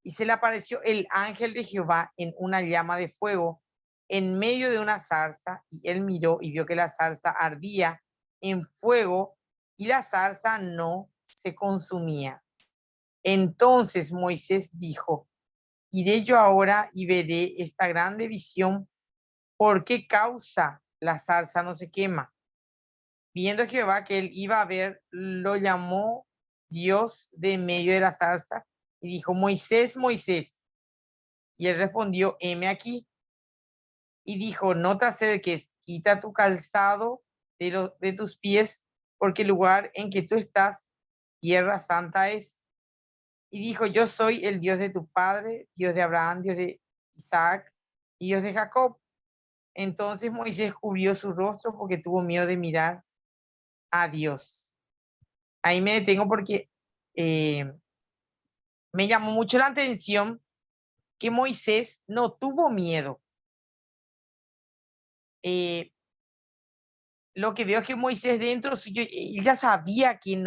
Y se le apareció el ángel de Jehová en una llama de fuego en medio de una zarza, y él miró y vio que la zarza ardía en fuego y la zarza no se consumía. Entonces Moisés dijo, iré yo ahora y veré esta grande visión, ¿por qué causa la zarza no se quema? Viendo Jehová que él iba a ver, lo llamó Dios de en medio de la zarza y dijo, Moisés, Moisés. Y él respondió, heme aquí. Y dijo, no te acerques, quita tu calzado de tus pies, porque el lugar en que tú estás, tierra santa es. Y dijo, yo soy el Dios de tu padre, Dios de Abraham, Dios de Isaac y Dios de Jacob. Entonces Moisés cubrió su rostro porque tuvo miedo de mirar a Dios. Ahí me detengo porque eh, me llamó mucho la atención que Moisés no tuvo miedo. Lo que veo es que Moisés dentro suyo, él ya sabía que él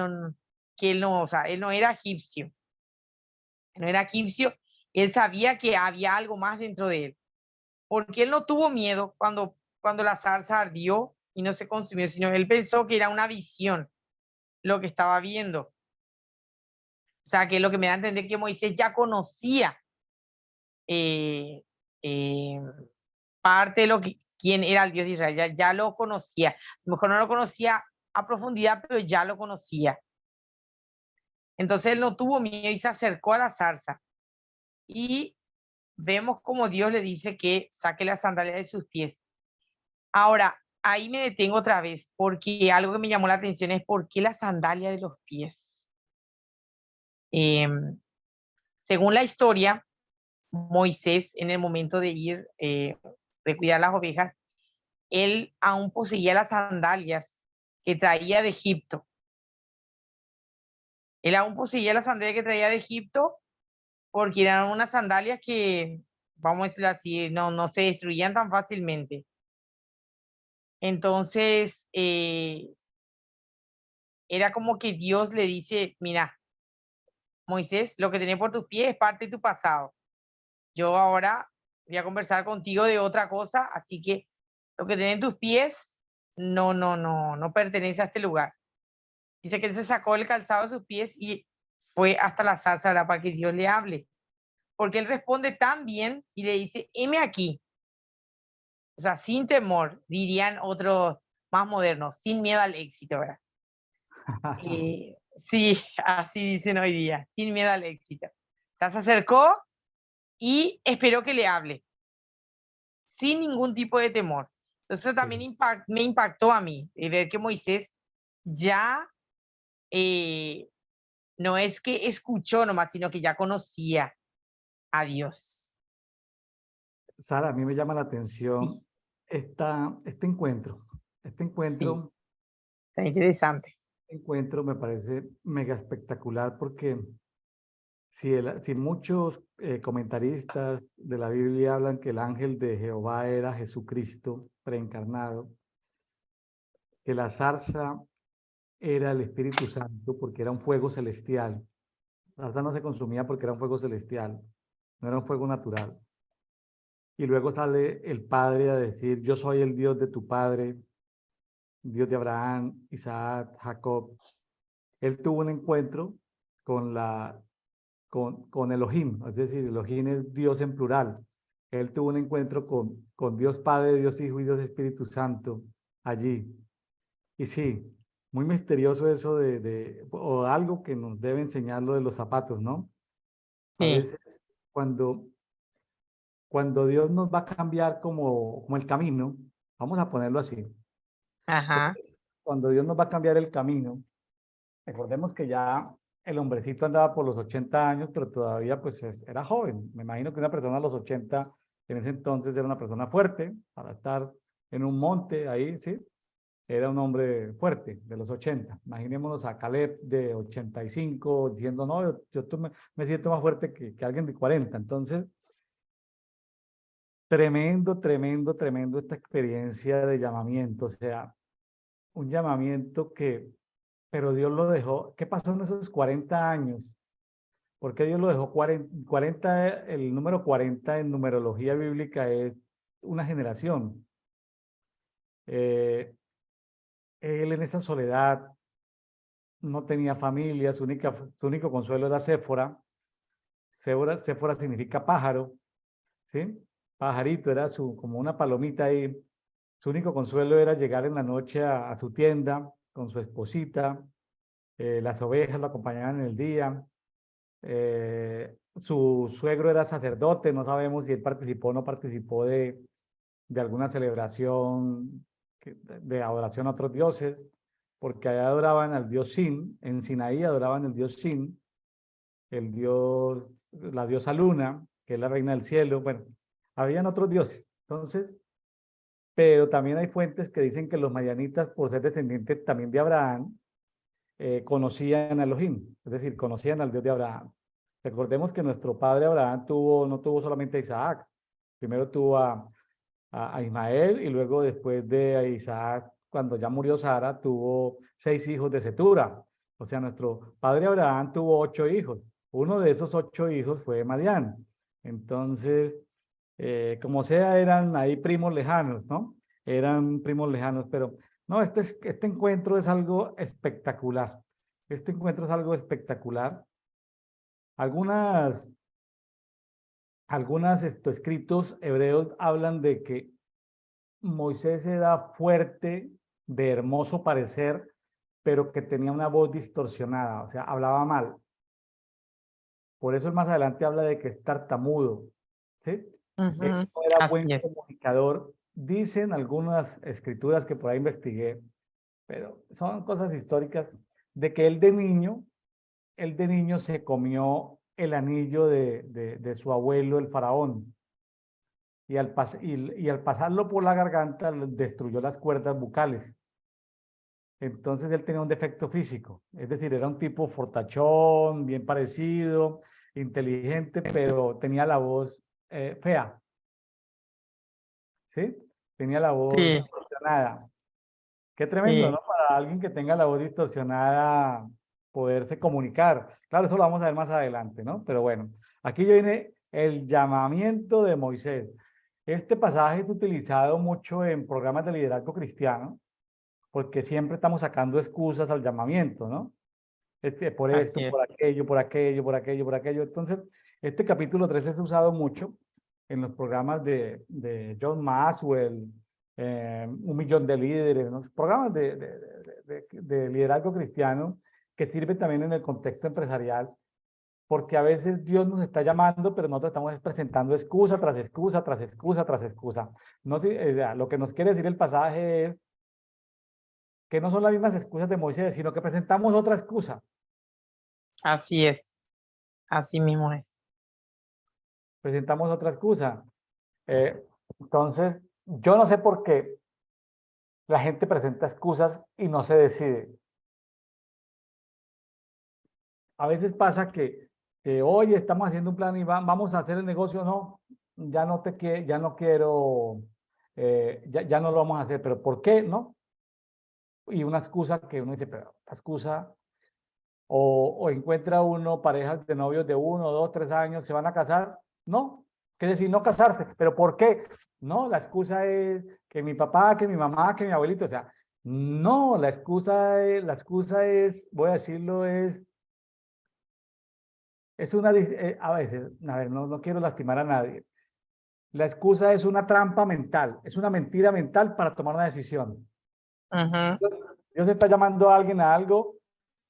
no, o sea, él no era egipcio. No era egipcio, él sabía que había algo más dentro de él. Porque él no tuvo miedo cuando la zarza ardió y no se consumió, sino él pensó que era una visión lo que estaba viendo. O sea, que lo que me da a entender que Moisés ya conocía eh, eh, parte de quién era el Dios de Israel, ya lo conocía. A lo mejor no lo conocía a profundidad, pero ya lo conocía. Entonces él no tuvo miedo y se acercó a la zarza. Y vemos como Dios le dice que saque la sandalia de sus pies. Ahora, ahí me detengo otra vez, porque algo que me llamó la atención es por qué la sandalia de los pies. Según la historia, Moisés, en el momento de ir, de cuidar las ovejas, él aún poseía las sandalias que traía de Egipto. Él aún poseía las sandalias que traía de Egipto porque eran unas sandalias que, vamos a decirlo así, no se destruían tan fácilmente. Entonces, era como que Dios le dice, mira, Moisés, lo que tenés por tus pies es parte de tu pasado. Yo ahora voy a conversar contigo de otra cosa, así que lo que tenés en tus pies no pertenece a este lugar. Dice que él se sacó el calzado de sus pies y fue hasta la zarza, ¿verdad? Para que Dios le hable. Porque él responde tan bien y le dice, heme aquí. O sea, sin temor, dirían otros más modernos, sin miedo al éxito, ¿verdad? Sí, así dicen hoy día, sin miedo al éxito. O sea, se acercó y esperó que le hable, sin ningún tipo de temor. Entonces eso también Sí. me impactó a mí, ver que Moisés ya eh, no es que escuchó nomás, sino que ya conocía a Dios. Sara, a mí me llama la Sí, atención este encuentro. Este sí, encuentro, está interesante. encuentro me parece mega espectacular porque si muchos comentaristas de la Biblia hablan que el ángel de Jehová era Jesucristo preencarnado, que la zarza era el Espíritu Santo porque era un fuego celestial. La zarza no se consumía porque era un fuego celestial, no era un fuego natural. Y luego sale el Padre a decir, yo soy el Dios de tu Padre, Dios de Abraham, Isaac, Jacob. Él tuvo un encuentro con con Elohim, es decir, Elohim es Dios en plural. Él tuvo un encuentro con Dios Padre, Dios Hijo y Dios Espíritu Santo allí. Y sí, muy misterioso eso o algo que nos debe enseñar lo de los zapatos, ¿no? A Sí, veces cuando, cuando Dios nos va a cambiar como el camino, vamos a ponerlo así, ajá, cuando Dios nos va a cambiar el camino, recordemos que ya el hombrecito andaba por los 80 años, pero todavía pues era joven. Me imagino que una persona a los 80 en ese entonces era una persona fuerte para estar en un monte ahí, ¿sí? Era un hombre fuerte de los 80. Imaginémonos a Caleb de 85 diciendo, no, me siento más fuerte que alguien de 40. Entonces, tremendo, tremendo, tremendo esta experiencia de llamamiento. O sea, un llamamiento pero Dios lo dejó. ¿Qué pasó en esos 40 años? ¿Por qué Dios lo dejó 40? El número 40 en numerología bíblica es una generación. Eh, Él en esa soledad no tenía familia, su único consuelo era Séfora. Séfora significa pájaro, ¿sí? Pajarito, era como una palomita ahí. Su único consuelo era llegar en la noche a su tienda con su esposita. Las ovejas lo acompañaban en el día. Su suegro era sacerdote, no sabemos si él participó o no participó de alguna celebración de adoración a otros dioses, porque allá adoraban al dios Sin, en Sinaí adoraban al dios Sin, el dios, la diosa Luna, que es la reina del cielo, bueno, habían otros dioses. Entonces, pero también hay fuentes que dicen que los madianitas, por ser descendientes también de Abraham, conocían a Elohim, es decir, conocían al Dios de Abraham. Recordemos que nuestro padre Abraham no tuvo solamente a Isaac, primero tuvo a Ismael y luego después de Isaac, cuando ya murió Sara, tuvo 6 hijos de Cetura. O sea, nuestro padre Abraham tuvo 8 hijos. Uno de esos 8 hijos fue Madián. Entonces, como sea, eran ahí primos lejanos, ¿no? Eran primos lejanos, pero no, este encuentro es algo espectacular. Este encuentro es algo espectacular. Algunas, algunas escritos hebreos hablan de que Moisés era fuerte, de hermoso parecer, pero que tenía una voz distorsionada, o sea, hablaba mal. Por eso él más adelante habla de que es tartamudo, ¿sí? Él ujú, no era buen así es. comunicador. Dicen algunas escrituras que por ahí investigué, pero son cosas históricas, de que él de niño se comió el anillo de su abuelo, el faraón, y al pasarlo por la garganta destruyó las cuerdas bucales. Entonces él tenía un defecto físico, es decir, era un tipo fortachón, bien parecido, inteligente, pero tenía la voz fea, ¿sí? Tenía la voz Sí, distorsionada. Qué tremendo, sí, ¿no? Para alguien que tenga la voz distorsionada, poderse comunicar. Claro, eso lo vamos a ver más adelante, ¿no? Pero bueno, aquí ya viene el llamamiento de Moisés. Este pasaje es utilizado mucho en programas de liderazgo cristiano, porque siempre estamos sacando excusas al llamamiento, ¿no? Por así esto, es. por aquello, por aquello, por aquello, por aquello. Entonces, este capítulo 3 es usado mucho en los programas de John Maxwell, Un Millón de Líderes, ¿no? Programas de liderazgo cristiano que sirve también en el contexto empresarial, porque a veces Dios nos está llamando, pero nosotros estamos presentando excusa tras excusa, tras excusa, tras excusa. No, lo que nos quiere decir el pasaje es que no son las mismas excusas de Moisés, sino que presentamos otra excusa. Así es. Así mismo es. Presentamos otra excusa. Eh, entonces, yo no sé por qué la gente presenta excusas y no se decide. A veces pasa que que oye, estamos haciendo un plan y vamos a hacer el negocio, no, ya no quiero, ya no lo vamos a hacer, pero ¿por qué? ¿No? Y una excusa que uno dice, pero esta excusa, o encuentra uno parejas de novios de 1, 2, 3 años, ¿se van a casar? No, es decir, no casarse, pero ¿por qué? No, la excusa es que mi papá, que mi mamá, que mi abuelito, o sea, no, la excusa es, voy a decirlo, es una, a veces, a ver, no quiero lastimar a nadie. La excusa es una trampa mental, es una mentira mental para tomar una decisión. Ujú. Dios está llamando a alguien a algo,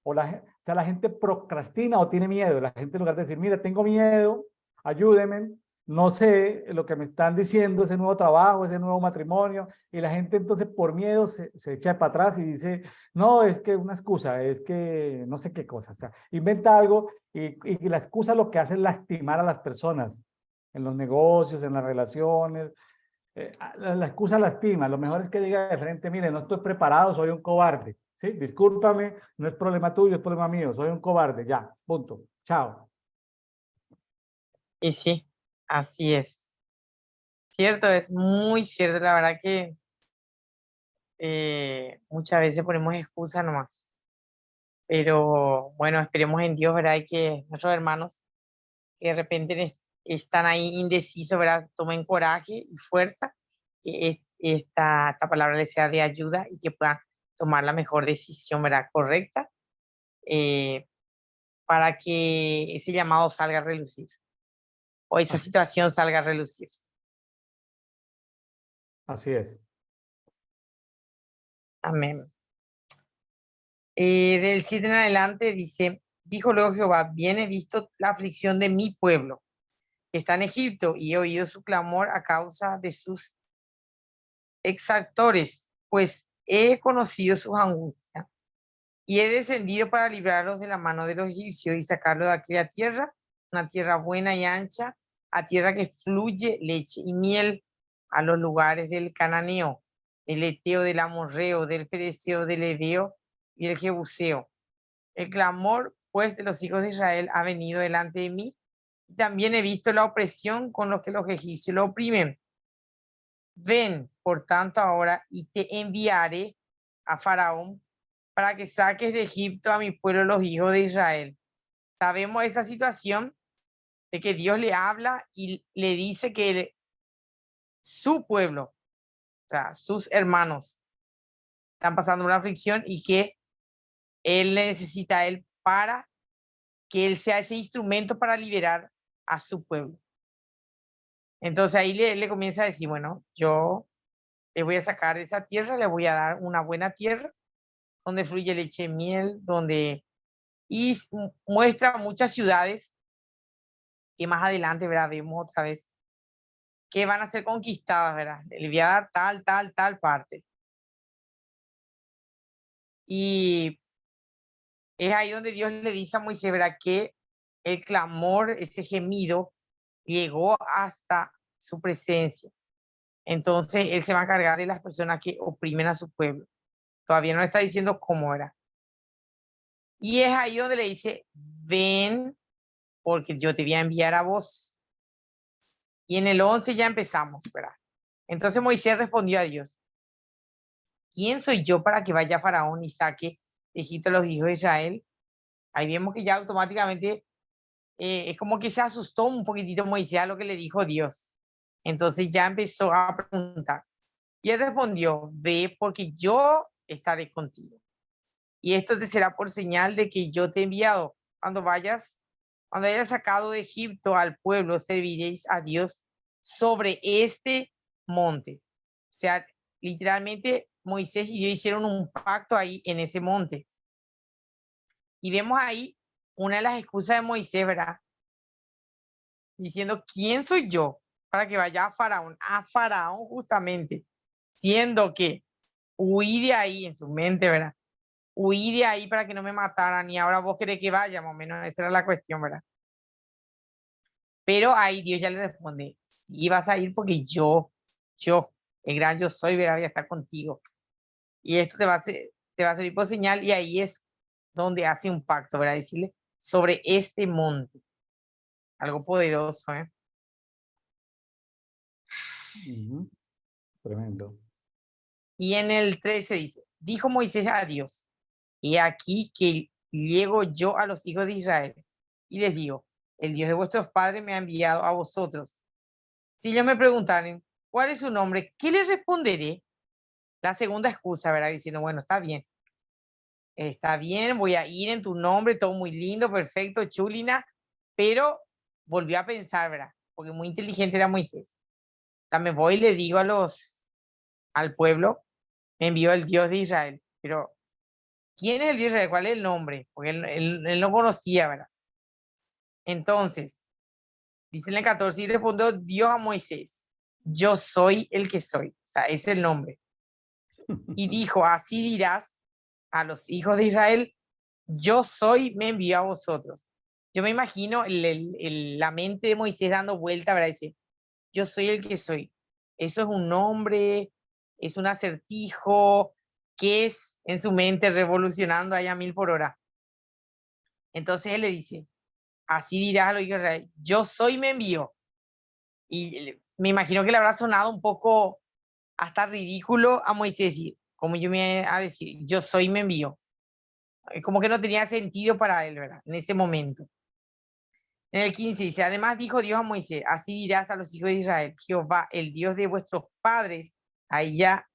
o sea, la gente procrastina o tiene miedo. La gente en lugar de decir, mira, tengo miedo, ayúdenme, no sé lo que me están diciendo, ese nuevo trabajo, ese nuevo matrimonio, y la gente entonces por miedo se echa para atrás y dice, no, es que una excusa, es que no sé qué cosa, o sea, inventa algo y la excusa lo que hace es lastimar a las personas en los negocios, en las relaciones. La excusa lastima, lo mejor es que diga de frente, mire, no estoy preparado, soy un cobarde, ¿sí? Discúlpame, no es problema tuyo, es problema mío, soy un cobarde, ya, punto, chao. Y sí, así es. Cierto, es muy cierto, la verdad que muchas veces ponemos excusa nomás. Pero bueno, esperemos en Dios, ¿verdad? Y que nuestros hermanos que de repente están ahí indecisos, ¿verdad? Tomen coraje y fuerza, que esta palabra les sea de ayuda y que puedan tomar la mejor decisión, ¿verdad? Correcta, eh, para que ese llamado salga a relucir o esa Así, situación salga a relucir. así es. Amén. Del 7 en adelante dice, dijo luego Jehová, bien he visto la aflicción de mi pueblo, que está en Egipto, y he oído su clamor a causa de sus exactores, pues he conocido sus angustias, y he descendido para librarlos de la mano de los egipcios y sacarlos de aquella tierra, una tierra buena y ancha, a tierra que fluye leche y miel, a los lugares del cananeo, del eteo, del amorreo, del fereceo, del heveo y del jebuseo. El clamor, pues, de los hijos de Israel ha venido delante de mí, y también he visto la opresión con los que los egipcios lo oprimen. Ven, por tanto, ahora y te enviaré a Faraón para que saques de Egipto a mi pueblo, los hijos de Israel. Sabemos esta situación de que Dios le habla y le dice que su pueblo, o sea, sus hermanos, están pasando una aflicción y que él le necesita a él para que él sea ese instrumento para liberar a su pueblo. Entonces ahí le comienza a decir, bueno, yo le voy a sacar de esa tierra, le voy a dar una buena tierra donde fluye leche y miel, donde y muestra muchas ciudades que más adelante, ¿verdad? Vemos otra vez que van a ser conquistadas, ¿verdad? Le voy a dar tal parte. Y es ahí donde Dios le dice a Moisés, ¿verdad? Que el clamor, ese gemido, llegó hasta su presencia. Entonces, él se va a encargar de las personas que oprimen a su pueblo. Todavía no está diciendo cómo era. Y es ahí donde le dice, ven, porque yo te voy a enviar a vos. Y en el 11 ya empezamos, ¿verdad? Entonces Moisés respondió a Dios, ¿quién soy yo para que vaya Faraón y saque de Egipto a los hijos de Israel? Ahí vemos que ya automáticamente es como que se asustó un poquitito Moisés a lo que le dijo Dios. Entonces ya empezó a preguntar. Y él respondió, ve porque yo estaré contigo. Y esto te será por señal de que yo te he enviado. Cuando hayas sacado de Egipto al pueblo, serviréis a Dios sobre este monte. O sea, literalmente Moisés y Dios hicieron un pacto ahí en ese monte. Y vemos ahí una de las excusas de Moisés, ¿verdad? Diciendo, ¿quién soy yo para que vaya a Faraón? A Faraón justamente, siendo que huí de ahí en su mente, ¿verdad? Huí de ahí para que no me mataran y ahora vos querés que vaya, más o menos, esa era la cuestión, ¿verdad? Pero ahí Dios ya le responde, sí vas a ir porque yo, el gran yo soy, ¿verdad? Voy a estar contigo. Y esto te va a servir por señal y ahí es donde hace un pacto, ¿verdad? Decirle sobre este monte. Algo poderoso, ¿eh? Ujú. Tremendo. Y en el 13 dice, dijo Moisés a Dios, y aquí que llego yo a los hijos de Israel y les digo, el Dios de vuestros padres me ha enviado a vosotros. Si ellos me preguntaren, ¿cuál es su nombre? ¿Qué les responderé? La segunda excusa, ¿verdad? Diciendo, bueno, está bien, voy a ir en tu nombre, todo muy lindo, perfecto, chulina, pero volvió a pensar, ¿verdad? Porque muy inteligente era Moisés. También voy y le digo al pueblo, me envió el Dios de Israel, pero ¿quién es el Dios de Israel? ¿Cuál es el nombre? Porque él no conocía, ¿verdad? Entonces, dice en el 14, y respondió Dios a Moisés, yo soy el que soy, o sea, es el nombre. Y dijo, así dirás a los hijos de Israel, yo soy, me envió a vosotros. Yo me imagino la mente de Moisés dando vuelta, ¿verdad? Dice, yo soy el que soy. Eso es un nombre, es un acertijo, que es en su mente revolucionando allá a 1000 por hora. Entonces él le dice, así dirás a los hijos de Israel, yo soy, me envió. Y me imagino que le habrá sonado un poco hasta ridículo a Moisés decir, como yo me a decir, yo soy, me envió. Como que no tenía sentido para él, ¿verdad? En ese momento. En el 15 dice, además dijo Dios a Moisés, así dirás a los hijos de Israel, Jehová, el Dios de vuestros padres, ahí ya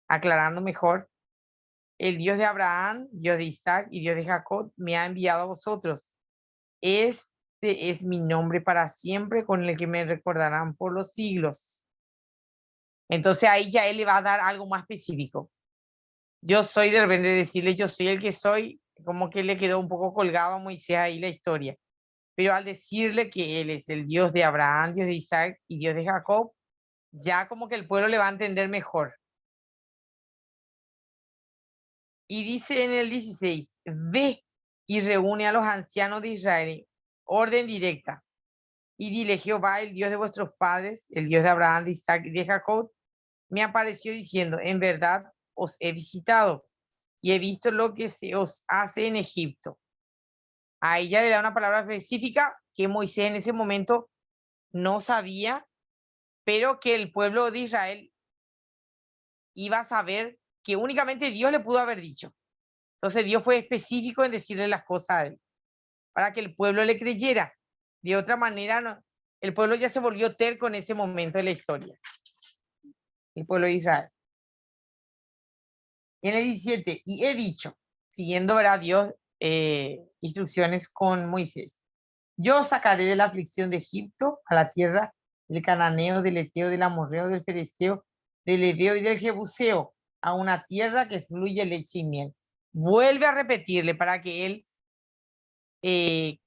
aclarando mejor, el Dios de Abraham, Dios de Isaac y Dios de Jacob, me ha enviado a vosotros. Este es mi nombre para siempre, con el que me recordarán por los siglos. Entonces ahí ya él le va a dar algo más específico. Yo soy, de repente decirle yo soy el que soy, como que le quedó un poco colgado a Moisés ahí la historia. Pero al decirle que él es el Dios de Abraham, Dios de Isaac y Dios de Jacob, ya como que el pueblo le va a entender mejor. Y dice en el 16, ve y reúne a los ancianos de Israel, orden directa, y dile, Jehová, el Dios de vuestros padres, el Dios de Abraham, de Isaac y de Jacob, me apareció diciendo, en verdad os he visitado y he visto lo que se os hace en Egipto. A ella le da una palabra específica que Moisés en ese momento no sabía, pero que el pueblo de Israel iba a saber que únicamente Dios le pudo haber dicho. Entonces Dios fue específico en decirle las cosas a él, para que el pueblo le creyera. De otra manera, no, el pueblo ya se volvió terco en ese momento de la historia, el pueblo de Israel. Y en el 17, y he dicho, siguiendo a Dios instrucciones con Moisés, yo sacaré de la aflicción de Egipto a la tierra del cananeo, del eteo, del amorreo, del fereceo, del heveo y del jebuseo, a una tierra que fluye leche y miel. Vuelve a repetirle para que él eh,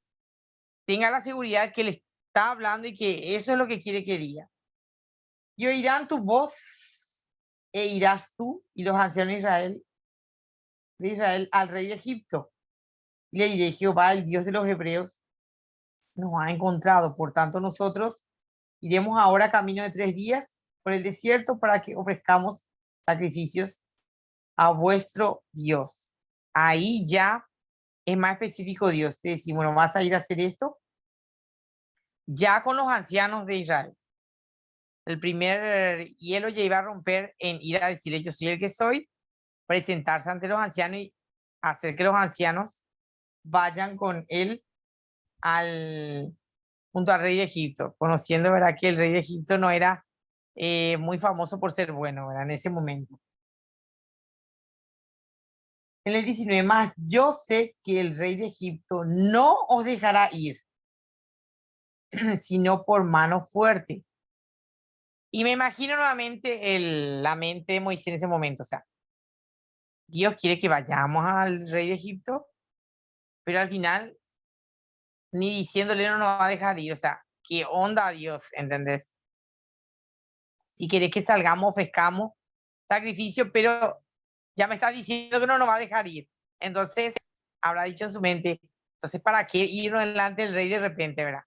tenga la seguridad que le está hablando y que eso es lo que quiere que diga. Y oirán tu voz e irás tú y los ancianos de Israel al rey de Egipto. Y le diré, Jehová, el Dios de los hebreos, nos ha encontrado. Por tanto, nosotros iremos ahora camino de 3 días por el desierto para que ofrezcamos sacrificios a vuestro Dios. Ahí ya es más específico Dios. Te decimos, bueno, vas a ir a hacer esto ya con los ancianos de Israel. El primer hielo ya iba a romper en ir a decirle, yo soy el que soy, presentarse ante los ancianos y hacer que los ancianos vayan con él junto al rey de Egipto, conociendo, ¿verdad?, que el rey de Egipto no era muy famoso por ser bueno, ¿verdad?, en ese momento. En el 19, más yo sé que el rey de Egipto no os dejará ir, sino por mano fuerte. Y me imagino nuevamente la mente de Moisés en ese momento, o sea, Dios quiere que vayamos al rey de Egipto, pero al final ni diciéndole no nos va a dejar ir, o sea, ¿qué onda Dios? ¿Entendés? Si querés que salgamos, ofrezcamos sacrificio, pero ya me estás diciendo que no nos va a dejar ir. Entonces, habrá dicho en su mente, entonces, ¿para qué irnos delante del rey de repente, verdad?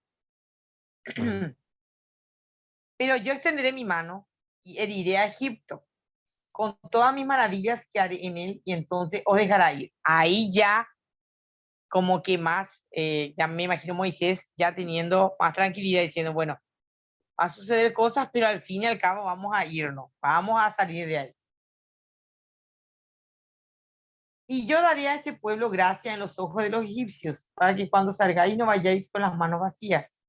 Pero yo extenderé mi mano y heriré a Egipto con todas mis maravillas que haré en él y entonces os dejará ir. Ahí ya como que más, ya me imagino Moisés ya teniendo más tranquilidad, diciendo, bueno, va a suceder cosas, pero al fin y al cabo vamos a irnos, vamos a salir de ahí. Y yo daría a este pueblo gracia en los ojos de los egipcios, para que cuando salgáis no vayáis con las manos vacías,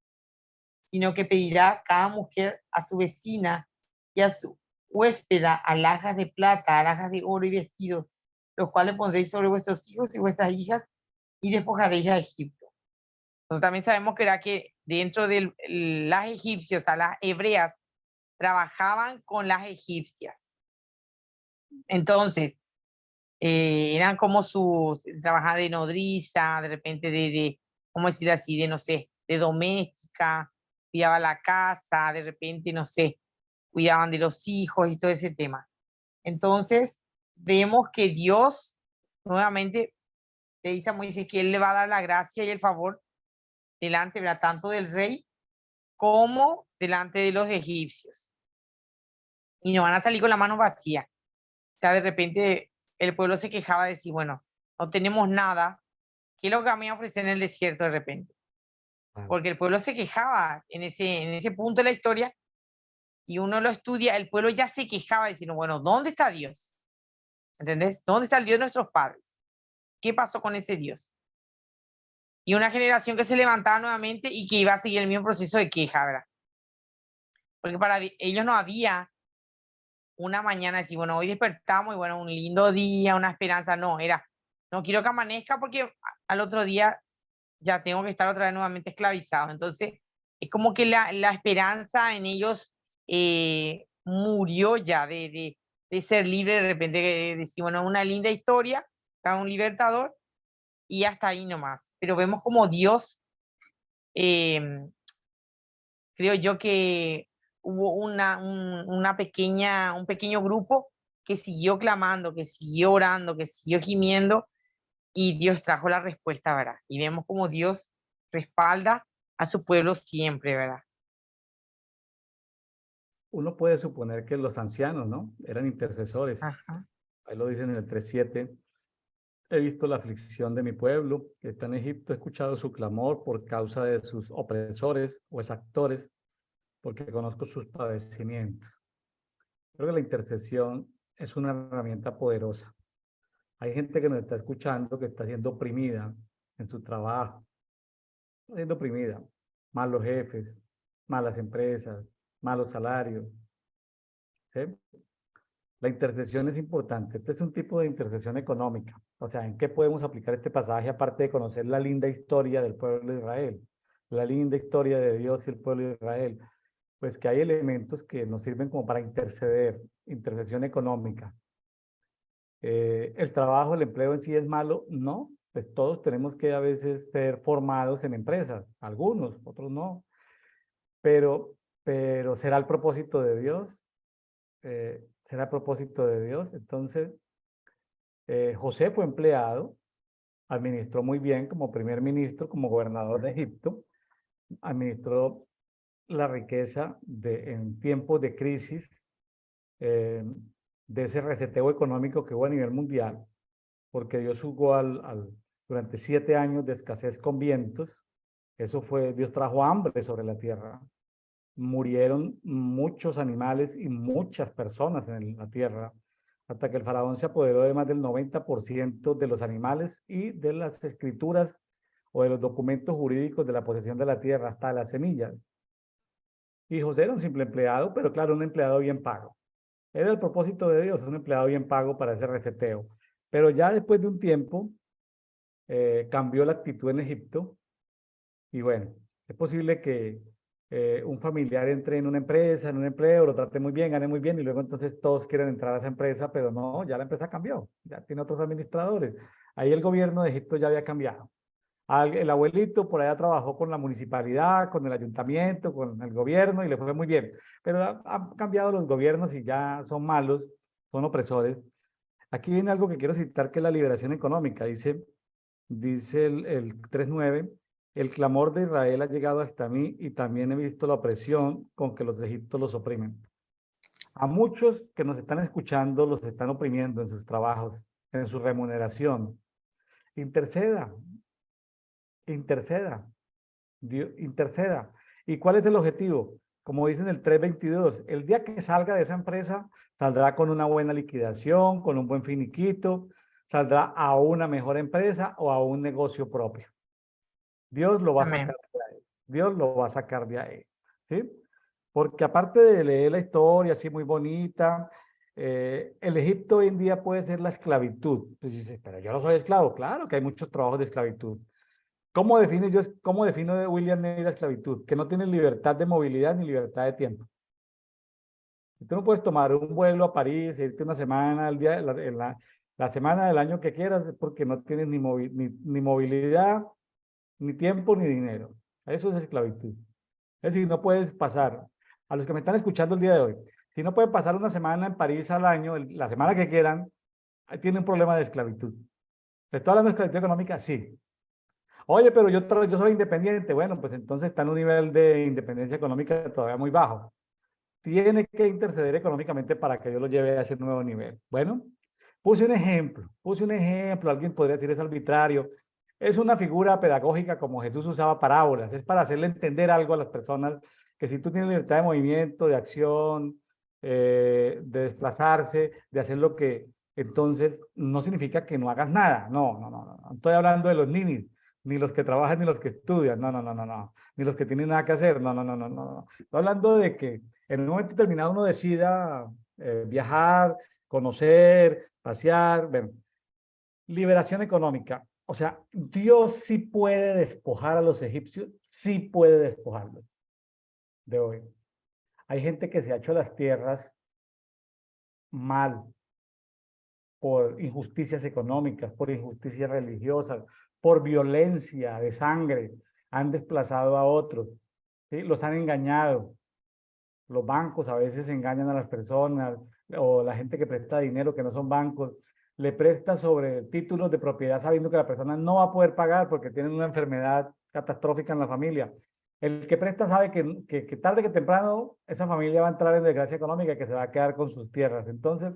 sino que pedirá cada mujer a su vecina y a su huéspeda alhajas de plata, alhajas de oro y vestidos, los cuales pondréis sobre vuestros hijos y vuestras hijas y despojaréis a Egipto. Entonces también sabemos que era que dentro de las egipcias, a las hebreas, trabajaban con las egipcias. Entonces, eran como sus, trabajaban de nodriza, de repente ¿cómo decir así? De, no sé, de doméstica, cuidaba la casa, de repente, no sé, cuidaban de los hijos y todo ese tema. Entonces, vemos que Dios nuevamente le dice a Moisés que él le va a dar la gracia y el favor delante, ¿verdad? Tanto del rey como delante de los egipcios. Y no van a salir con la mano vacía. O sea, de repente el pueblo se quejaba de decir, bueno, no tenemos nada. ¿Qué es lo que me a ofrecer en el desierto de repente? Porque el pueblo se quejaba en ese punto de la historia y uno lo estudia, el pueblo ya se quejaba diciendo, bueno, ¿dónde está Dios? ¿Entendés? ¿Dónde está el Dios de nuestros padres? ¿Qué pasó con ese Dios? Y una generación que se levantaba nuevamente y que iba a seguir el mismo proceso de queja, ¿verdad? Porque para ellos no había una mañana decir, bueno, hoy despertamos y bueno, un lindo día, una esperanza. No, era, no quiero que amanezca porque al otro día ya tengo que estar otra vez nuevamente esclavizado. Entonces, es como que la esperanza en ellos murió ya de ser libre. De repente decir, bueno, una linda historia, un libertador y hasta ahí nomás. Pero vemos como Dios, creo yo que hubo un pequeño grupo que siguió clamando, que siguió orando, que siguió gimiendo y Dios trajo la respuesta, ¿verdad? Y vemos como Dios respalda a su pueblo siempre, ¿verdad? Uno puede suponer que los ancianos, ¿no? Eran intercesores. Ajá. Ahí lo dicen en el 3:7. He visto la aflicción de mi pueblo, que está en Egipto. He escuchado su clamor por causa de sus opresores o exactores, porque conozco sus padecimientos. Creo que la intercesión es una herramienta poderosa. Hay gente que nos está escuchando que está siendo oprimida en su trabajo, está siendo oprimida. Malos jefes, malas empresas, malos salarios. ¿Sí? La intercesión es importante. Este es un tipo de intercesión económica. O sea, ¿en qué podemos aplicar este pasaje aparte de conocer la linda historia del pueblo de Israel? La linda historia de Dios y el pueblo de Israel. Pues que hay elementos que nos sirven como para interceder, intercesión económica. ¿El trabajo, el empleo en sí es malo? No, pues todos tenemos que a veces ser formados en empresas, algunos, otros no, pero ¿será el propósito de Dios? ¿Será el propósito de Dios? Entonces, José fue empleado, administró muy bien como primer ministro, como gobernador de Egipto, administró la riqueza en tiempos de crisis, eh, de ese reseteo económico que hubo a nivel mundial, porque Dios jugó durante 7 años de escasez con vientos. Eso fue, Dios trajo hambre sobre la tierra. Murieron muchos animales y muchas personas en la tierra, hasta que el faraón se apoderó de más del 90% de los animales y de las escrituras o de los documentos jurídicos de la posesión de la tierra, hasta las semillas. Y José era un simple empleado, pero claro, un empleado bien pago. Era el propósito de Dios, un empleado bien pago para ese reseteo. Pero ya después de un tiempo, cambió la actitud en Egipto y bueno, es posible que un familiar entre en una empresa, en un empleo, lo trate muy bien, gane muy bien y luego entonces todos quieren entrar a esa empresa, pero no, ya la empresa cambió, ya tiene otros administradores. Ahí el gobierno de Egipto ya había cambiado. El abuelito por allá trabajó con la municipalidad, con el ayuntamiento, con el gobierno y le fue muy bien. Pero han cambiado los gobiernos y ya son malos, son opresores. Aquí viene algo que quiero citar, que es la liberación económica. Dice el 3:9, el clamor de Israel ha llegado hasta mí y también he visto la opresión con que los de Egipto los oprimen. A muchos que nos están escuchando los están oprimiendo en sus trabajos, en su remuneración. Interceda, interceda, interceda. ¿Y cuál es el objetivo? Como dicen el 322, el día que salga de esa empresa, saldrá con una buena liquidación, con un buen finiquito, saldrá a una mejor empresa o a un negocio propio. Dios lo va a Amén. sacar de ahí. Dios lo va a sacar de ahí. ¿Sí? Porque aparte de leer la historia así muy bonita, el Egipto hoy en día puede ser la esclavitud. Entonces dices, pero yo no soy esclavo. Claro que hay muchos trabajos de esclavitud. Cómo define William Ney la esclavitud? Que no tienes libertad de movilidad ni libertad de tiempo. Tú no puedes tomar un vuelo a París, irte una semana al día, la semana del año que quieras, porque no tienes ni movilidad, ni tiempo, ni dinero. Eso es esclavitud. Es decir, no puedes pasar, a los que me están escuchando el día de hoy, si no pueden pasar una semana en París al año, la semana que quieran, ahí tienen un problema de esclavitud. ¿Te estoy hablando de esclavitud económica? Sí. Oye, pero yo soy independiente. Bueno, pues entonces está en un nivel de independencia económica todavía muy bajo. Tiene que interceder económicamente para que Dios lo lleve a ese nuevo nivel. Bueno, puse un ejemplo, alguien podría decir es arbitrario. Es una figura pedagógica como Jesús usaba parábolas, es para hacerle entender algo a las personas que si tú tienes libertad de movimiento, de acción, de desplazarse, de hacer lo que, entonces no significa que no hagas nada. No, no, no, no. No estoy hablando de los ninis, ni los que trabajan, ni los que estudian. No, no, no, no, no. Ni los que tienen nada que hacer. No, no, no, no, no. Estoy hablando de que en un momento determinado uno decida viajar, conocer, pasear, bueno, liberación económica. O sea, Dios sí puede despojar a los egipcios, sí puede despojarlos de hoy. Hay gente que se ha hecho las tierras mal por injusticias económicas, por injusticias religiosas, por violencia de sangre, han desplazado a otros, ¿sí? Los han engañado. Los bancos a veces engañan a las personas o la gente que presta dinero que no son bancos, le presta sobre títulos de propiedad sabiendo que la persona no va a poder pagar porque tiene una enfermedad catastrófica en la familia. El que presta sabe que tarde que temprano esa familia va a entrar en desgracia económica y que se va a quedar con sus tierras. Entonces,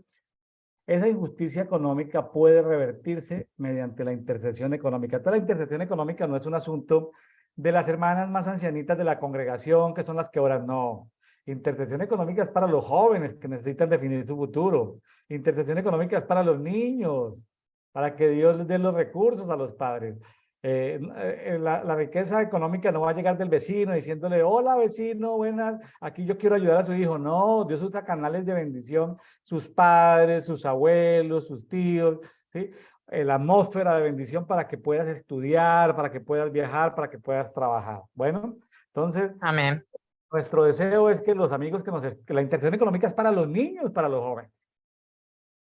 esa injusticia económica puede revertirse mediante la intercesión económica. Toda la intercesión económica no es un asunto de las hermanas más ancianitas de la congregación, que son las que oran, no. Intercesión económica es para los jóvenes que necesitan definir su futuro. Intercesión económica es para los niños, para que Dios les dé los recursos a los padres. La riqueza económica no va a llegar del vecino diciéndole, hola vecino, buenas, aquí yo quiero ayudar a su hijo. No, Dios usa canales de bendición, sus padres, sus abuelos, sus tíos, ¿sí? La atmósfera de bendición para que puedas estudiar, para que puedas viajar, para que puedas trabajar. Bueno, entonces, Amén. nuestro deseo es que los amigos que la intercesión económica es para los niños, para los jóvenes.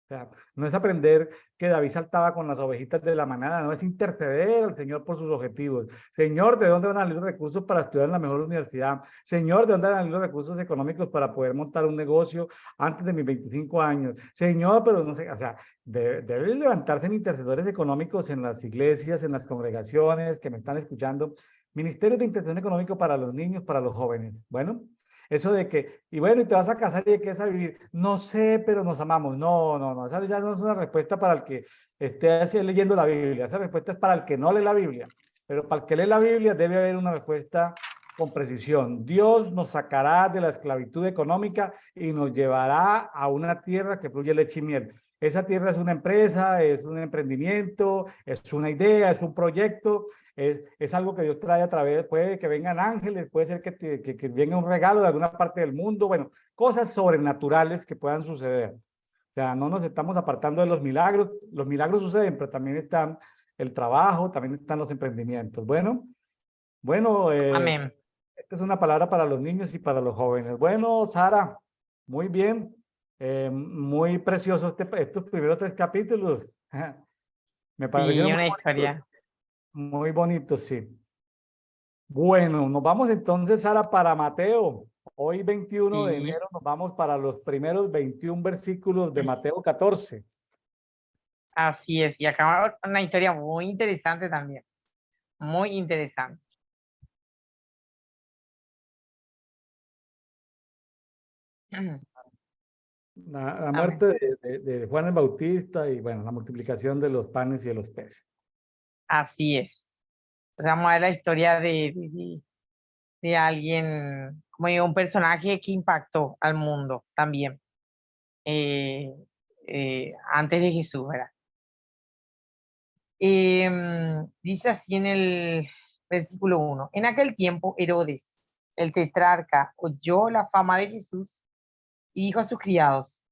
O sea, no es aprender que David saltaba con las ovejitas de la manada, no es interceder al Señor por sus objetivos. Señor, ¿de dónde van a salir los recursos para estudiar en la mejor universidad? Señor, ¿de dónde van a salir los recursos económicos para poder montar un negocio antes de mis 25 años? Señor, pero no sé, o sea, deben levantarse en intercesores económicos en las iglesias, en las congregaciones que me están escuchando. Ministerios de intercesión económico para los niños, para los jóvenes. Bueno, eso de que, y bueno, y te vas a casar y de qué vas a vivir. No sé, pero nos amamos. No, no, no. Esa ya no es una respuesta para el que esté así leyendo la Biblia. Esa respuesta es para el que no lee la Biblia. Pero para el que lee la Biblia debe haber una respuesta con precisión. Dios nos sacará de la esclavitud económica y nos llevará a una tierra que fluye leche y miel. Esa tierra es una empresa, es un emprendimiento, es una idea, es un proyecto, es algo que Dios trae a través, puede que vengan ángeles, puede ser que venga un regalo de alguna parte del mundo, bueno, cosas sobrenaturales que puedan suceder. O sea, no nos estamos apartando de los milagros suceden, pero también están el trabajo, también están los emprendimientos. Bueno, Amén. esta es una palabra para los niños y para los jóvenes. Bueno, Sara, muy bien, muy precioso estos primeros 3 capítulos. Me Sí, parecieron una historia. muy bonitos, sí. Bueno, nos vamos entonces, Sara, para Mateo. Hoy, 21 de Sí, enero, nos vamos para los primeros 21 versículos de Mateo 14. así es. Y acá una historia muy interesante también. Muy interesante. La Amén. muerte de Juan el Bautista y, bueno, la multiplicación de los panes y de los peces. Así es. Entonces vamos a ver la historia de alguien, como digo, un personaje que impactó al mundo también, eh, antes de Jesús, ¿verdad? Dice así en el versículo 1: en aquel tiempo Herodes, el tetrarca, oyó la fama de Jesús y dijo a sus criados: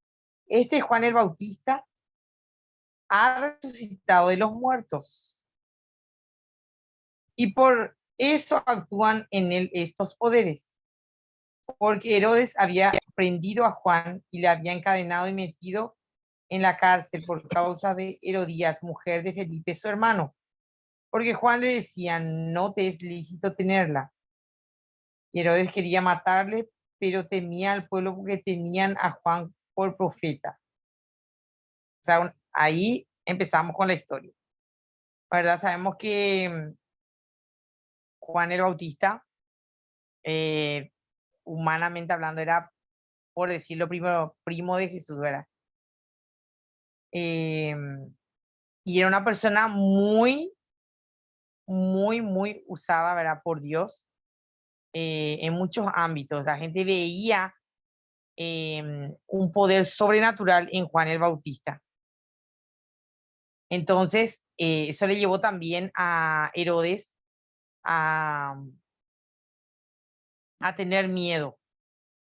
este Juan el Bautista ha resucitado de los muertos, y por eso actúan en él estos poderes. Porque Herodes había prendido a Juan y le había encadenado y metido en la cárcel por causa de Herodías, mujer de Felipe, su hermano. Porque Juan le decía: no te es lícito tenerla. Y Herodes quería matarle, pero temía al pueblo porque tenían a Juan por profeta. O sea, ahí empezamos con la historia. ¿Verdad? Sabemos que Juan el Bautista, humanamente hablando, era, por decirlo primero, primo de Jesús, ¿verdad? Y era una persona muy, muy, muy usada, ¿verdad? Por Dios, en muchos ámbitos. La gente veía un poder sobrenatural en Juan el Bautista. Entonces, eso le llevó también a Herodes a tener miedo.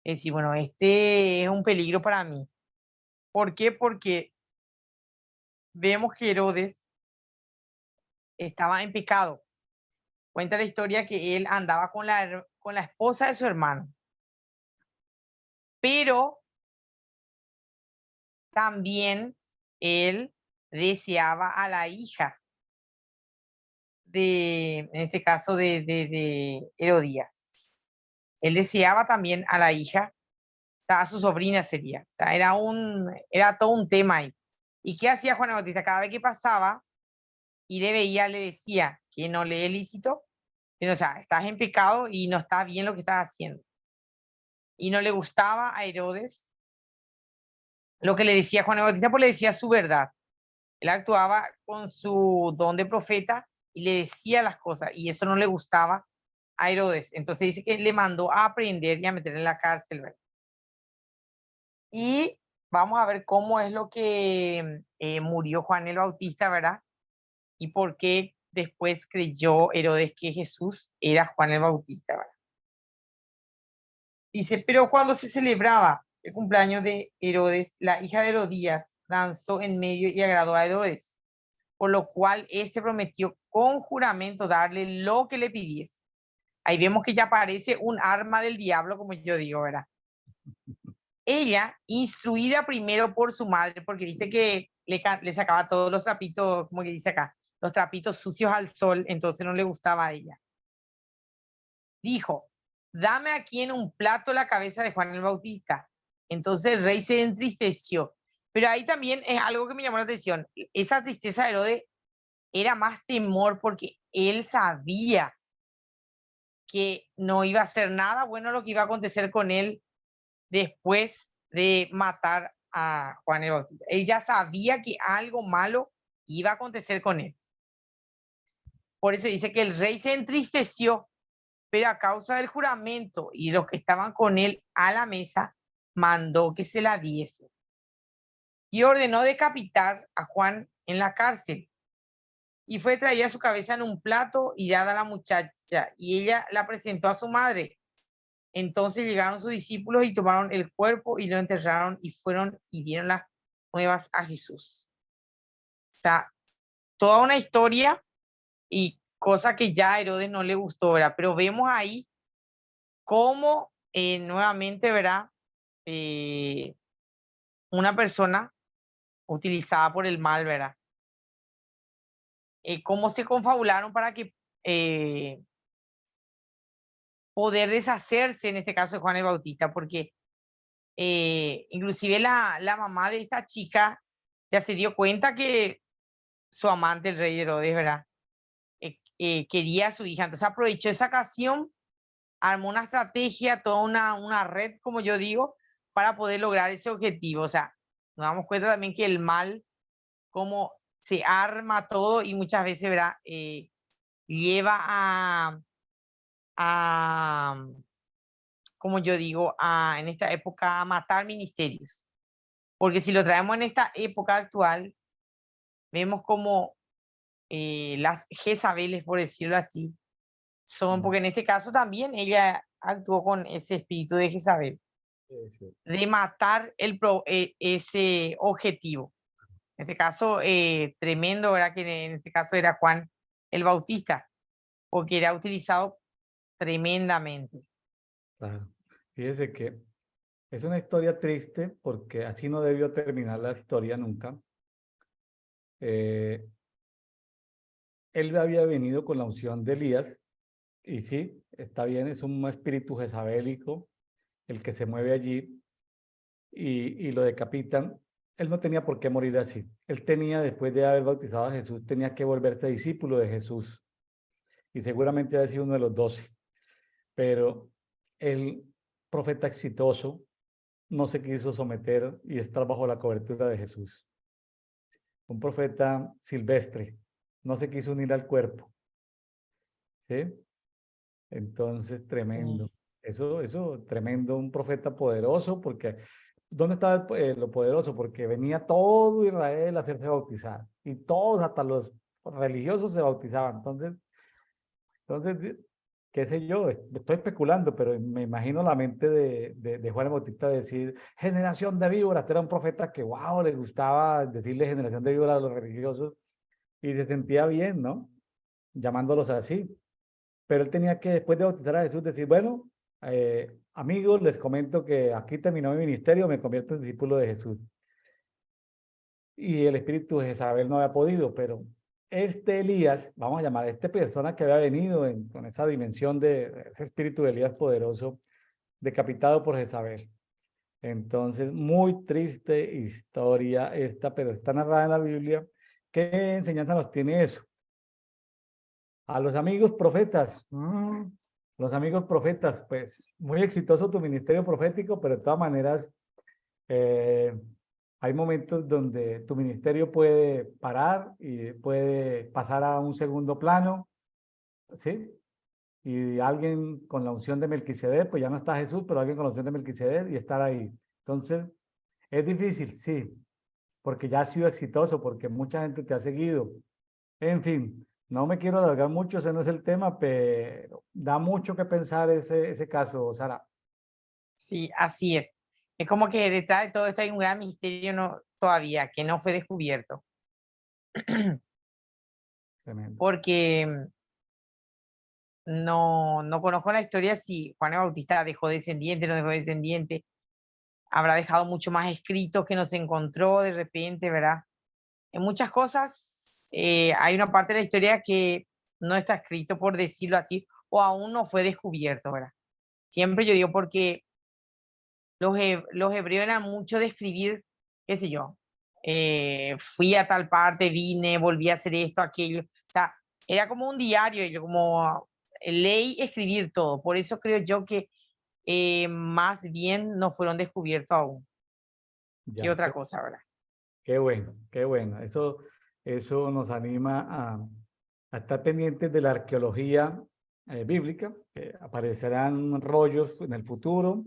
Es decir, bueno, este es un peligro para mí. ¿Por qué? Porque vemos que Herodes estaba en pecado. Cuenta la historia que él andaba con la esposa de su hermano. Pero también él deseaba a la hija en este caso, de Herodías. Él deseaba también a la hija, a su sobrina sería. O sea, era todo un tema ahí. ¿Y qué hacía Juan el Bautista? Cada vez que pasaba y le veía, le decía que no le es lícito, sino, o sea, estás en pecado y no está bien lo que estás haciendo. Y no le gustaba a Herodes lo que le decía Juan el Bautista, pues le decía su verdad. Él actuaba con su don de profeta y le decía las cosas, y eso no le gustaba a Herodes. Entonces dice que le mandó a aprender y a meter en la cárcel, ¿verdad? Y vamos a ver cómo es lo que murió Juan el Bautista, ¿verdad? Y por qué después creyó Herodes que Jesús era Juan el Bautista, ¿verdad? Dice, pero cuando se celebraba el cumpleaños de Herodes, la hija de Herodías danzó en medio y agradó a Herodes, por lo cual éste prometió con juramento darle lo que le pidiese. Ahí vemos que ya aparece un arma del diablo, como yo digo, ¿verdad? Ella, instruida primero por su madre, porque viste que le sacaba todos los trapitos, como que dice acá, los trapitos sucios al sol, entonces no le gustaba a ella. Dijo: dame aquí en un plato la cabeza de Juan el Bautista. Entonces el rey se entristeció. Pero ahí también es algo que me llamó la atención. Esa tristeza de Herodes era más temor porque él sabía que no iba a hacer nada bueno lo que iba a acontecer con él después de matar a Juan el Bautista. Él ya sabía que algo malo iba a acontecer con él. Por eso dice que el rey se entristeció, pero a causa del juramento y los que estaban con él a la mesa, mandó que se la diese. Y ordenó decapitar a Juan en la cárcel. Y fue traída su cabeza en un plato y dada a la muchacha, y ella la presentó a su madre. Entonces llegaron sus discípulos y tomaron el cuerpo y lo enterraron y fueron y dieron las nuevas a Jesús. O sea, toda una historia y cosa que ya a Herodes no le gustó, ¿verdad? Pero vemos ahí cómo nuevamente, ¿verdad? Una persona utilizada por el mal, ¿verdad? Cómo se confabularon para que poder deshacerse, en este caso de Juan el Bautista, porque inclusive la mamá de esta chica ya se dio cuenta que su amante, el rey Herodes, ¿verdad? Quería a su hija. Entonces aprovechó esa ocasión, armó una estrategia, toda una red, como yo digo, para poder lograr ese objetivo. O sea, nos damos cuenta también que el mal, como se arma todo y muchas veces, ¿verdad? lleva a, como yo digo, en esta época a matar ministerios. Porque si lo traemos en esta época actual, vemos como las Jezabeles, por decirlo así, son, porque en este caso también ella actuó con ese espíritu de Jezabel, Sí. de matar ese objetivo. En este caso, tremendo, ¿verdad? Que en este caso era Juan el Bautista, porque era utilizado tremendamente. Claro. Fíjese que es una historia triste porque así no debió terminar la historia nunca. Eh, Él había venido con la unción de Elías y sí, está bien, es un espíritu jezabélico el que se mueve allí y lo decapitan. Él no tenía por qué morir así. Él tenía, después de haber bautizado a Jesús, tenía que volverse discípulo de Jesús y seguramente había sido uno de los 12. Pero el profeta exitoso no se quiso someter y estar bajo la cobertura de Jesús. Un profeta silvestre no se quiso unir al cuerpo. ¿Sí? Entonces, tremendo. Eso, tremendo, un profeta poderoso, porque ¿dónde estaba lo poderoso? Porque venía todo Israel a hacerse bautizar y todos, hasta los religiosos, se bautizaban. Entonces, qué sé yo, estoy especulando, pero me imagino la mente de Juan el Bautista decir, generación de víboras. Este era un profeta que, wow, le gustaba decirle generación de víboras a los religiosos y se sentía bien, ¿no? Llamándolos así. Pero él tenía que, después de bautizar a Jesús, decir, bueno, amigos, les comento que aquí terminó mi ministerio, me convierto en discípulo de Jesús. Y el espíritu de Jezabel no había podido, pero este Elías, vamos a llamar a esta persona que había venido con esa dimensión de ese espíritu de Elías poderoso, decapitado por Jezabel. Entonces, muy triste historia esta, pero está narrada en la Biblia. ¿Qué enseñanza nos tiene eso? A los amigos profetas, los amigos profetas, pues muy exitoso tu ministerio profético, pero de todas maneras hay momentos donde tu ministerio puede parar y puede pasar a un segundo plano, ¿sí? Y alguien con la unción de Melquisedec, pues ya no está Jesús, pero alguien con la unción de Melquisedec y estar ahí. Entonces, es difícil, sí, porque ya has sido exitoso, porque mucha gente te ha seguido. En fin, no me quiero alargar mucho, ese no es el tema, pero da mucho que pensar ese caso, Sara. Sí, así es. Es como que detrás de todo esto hay un gran misterio todavía que no fue descubierto. Tremendo. Porque no conozco la historia si Juan el Bautista dejó descendiente, no dejó descendiente. Habrá dejado mucho más escritos que nos encontró de repente, ¿verdad? En muchas cosas hay una parte de la historia que no está escrito, por decirlo así, o aún no fue descubierto, ¿verdad? Siempre yo digo porque los hebreos eran mucho de escribir, qué sé yo, fui a tal parte, vine, volví a hacer esto, aquello. O sea, era como un diario, yo como ley escribir todo. Por eso creo yo que más bien no fueron descubiertos aún. ¿Qué Ya, otra cosa, verdad? qué bueno, qué bueno. Eso nos anima a estar pendientes de la arqueología bíblica, que aparecerán rollos en el futuro,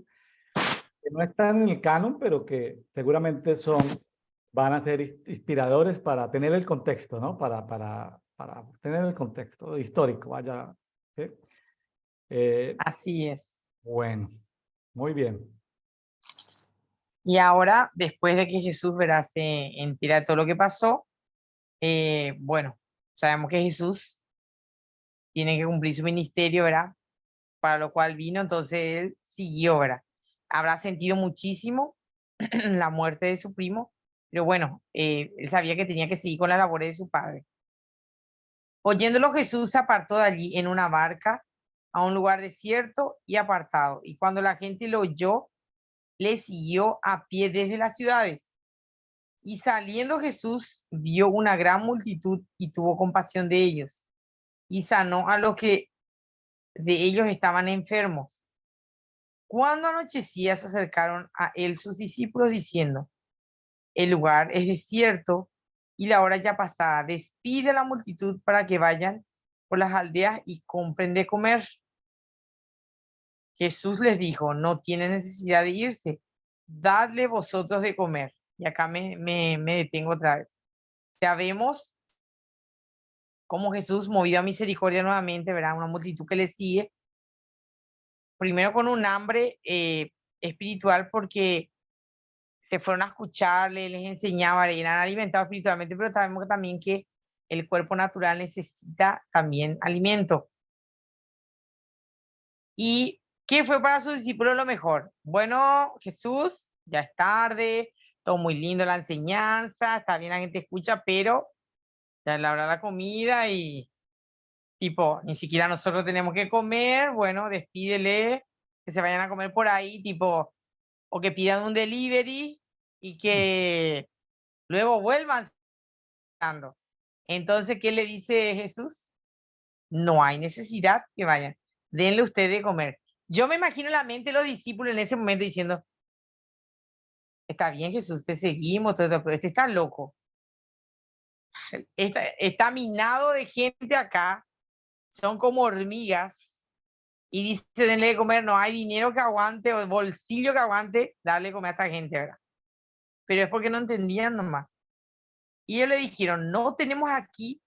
que no están en el canon, pero que seguramente van a ser inspiradores para tener el contexto, ¿no? Para tener el contexto histórico, vaya. ¿Sí? Eh, Así es. bueno, muy bien. Y ahora, después de que Jesús, ¿verdad?, se entera de todo lo que pasó, bueno, sabemos que Jesús tiene que cumplir su ministerio, ¿verdad? Para lo cual vino, entonces él siguió, ¿verdad? Habrá sentido muchísimo la muerte de su primo, pero bueno, él sabía que tenía que seguir con las labores de su padre. Oyéndolo, Jesús se apartó de allí en una barca a un lugar desierto y apartado, y cuando la gente lo oyó, le siguió a pie desde las ciudades. Y saliendo Jesús vio una gran multitud y tuvo compasión de ellos, y sanó a los que de ellos estaban enfermos. Cuando anochecía, se acercaron a él sus discípulos diciendo: el lugar es desierto y la hora ya pasada. Despide a la multitud para que vayan por las aldeas y compren de comer. Jesús les dijo, no tiene necesidad de irse, dadle vosotros de comer. Y acá me detengo otra vez. Sabemos cómo Jesús, movido a misericordia nuevamente, verá una multitud que le sigue, primero con un hambre espiritual porque se fueron a escucharle, les enseñaba, eran alimentados espiritualmente, pero sabemos también que el cuerpo natural necesita también alimento. ¿Y qué fue para sus discípulos lo mejor? Bueno, Jesús, ya es tarde, todo muy lindo la enseñanza, está bien la gente escucha, pero ya es la hora de la comida y tipo, ni siquiera nosotros tenemos que comer, bueno, despídele, que se vayan a comer por ahí, tipo, o que pidan un delivery y que luego vuelvan. Entonces, ¿qué le dice Jesús? No hay necesidad que vayan, denle usted de comer. Yo me imagino en la mente de los discípulos en ese momento diciendo, está bien Jesús, te seguimos, todo eso, pero este está loco. Está minado de gente acá, son como hormigas, y dice, denle de comer, no hay dinero que aguante o bolsillo que aguante darle de comer a esta gente, ¿verdad? Pero es porque no entendían nomás. Y ellos le dijeron, no tenemos aquí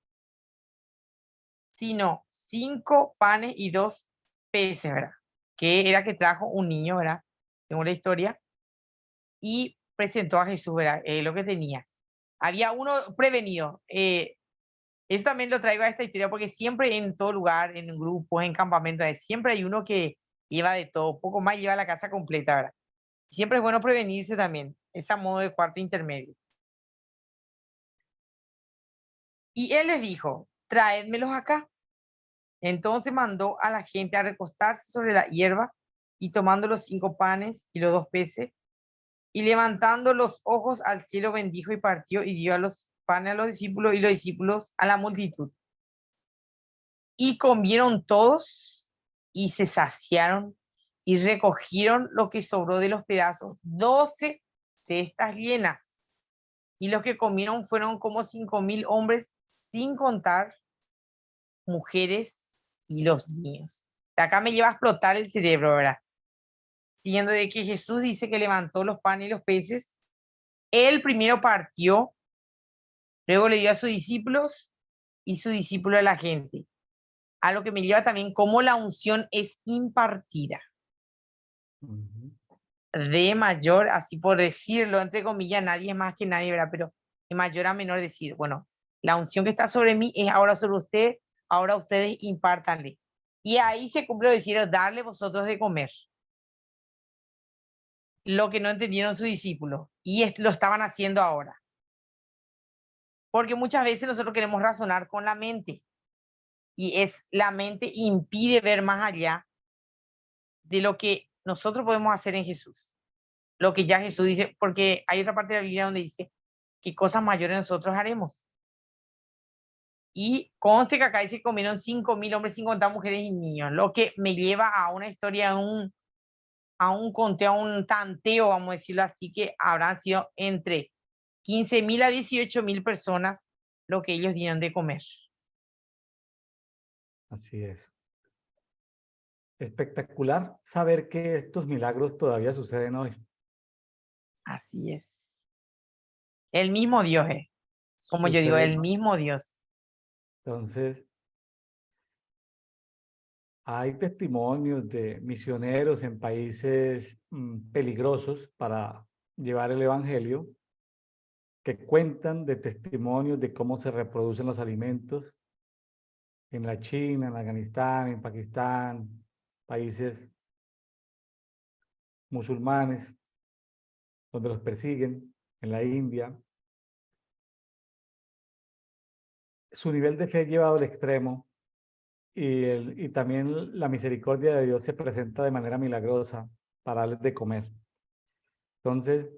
sino 5 panes y 2 peces, ¿verdad? Que era que trajo un niño, ¿verdad? Tengo la historia. Y presentó a Jesús, ¿verdad? Lo que tenía. Había uno prevenido. Eso también lo traigo a esta historia porque siempre en todo lugar, en grupos, en campamentos, siempre hay uno que lleva de todo, poco más lleva la casa completa, ¿verdad? Siempre es bueno prevenirse también, ese modo de cuarto intermedio. Y él les dijo, traédmelos acá. Entonces mandó a la gente a recostarse sobre la hierba y tomando los 5 panes y los 2 peces y levantando los ojos al cielo bendijo y partió y dio a los panes a los discípulos y los discípulos a la multitud. Y comieron todos y se saciaron y recogieron lo que sobró de los pedazos, 12 cestas llenas. Y los que comieron fueron como 5.000 hombres, sin contar mujeres y los niños. Acá me lleva a explotar el cerebro, ¿verdad? Siguiendo de que Jesús dice que levantó los panes y los peces, él primero partió, luego le dio a sus discípulos y su discípulo a la gente. A lo que me lleva también cómo la unción es impartida. De mayor, así por decirlo, entre comillas, nadie es más que nadie, ¿verdad? Pero de mayor a menor decir, bueno, la unción que está sobre mí es ahora sobre usted, ahora ustedes impártanle. Y ahí se cumple decir, darle vosotros de comer. Lo que no entendieron sus discípulos. Y lo estaban haciendo ahora. Porque muchas veces nosotros queremos razonar con la mente. Y la mente impide ver más allá de lo que nosotros podemos hacer en Jesús. Lo que ya Jesús dice, porque hay otra parte de la Biblia donde dice que cosas mayores nosotros haremos. Y conste que acá dice que comieron 5.000 hombres sin contar mujeres y niños, lo que me lleva a una historia, a un conteo, a un tanteo, vamos a decirlo así, que habrán sido entre 15.000 a 18.000 personas lo que ellos dieron de comer. Así es. Espectacular saber que estos milagros todavía suceden hoy. Así es. El mismo Dios es, como yo digo, el Suceden. mismo Dios. Entonces, hay testimonios de misioneros en países peligrosos para llevar el evangelio, que cuentan de testimonios de cómo se reproducen los alimentos en la China, en Afganistán, en Pakistán, países musulmanes, donde los persiguen, en la India. Su nivel de fe llevado al extremo y también la misericordia de Dios se presenta de manera milagrosa para darles de comer. Entonces,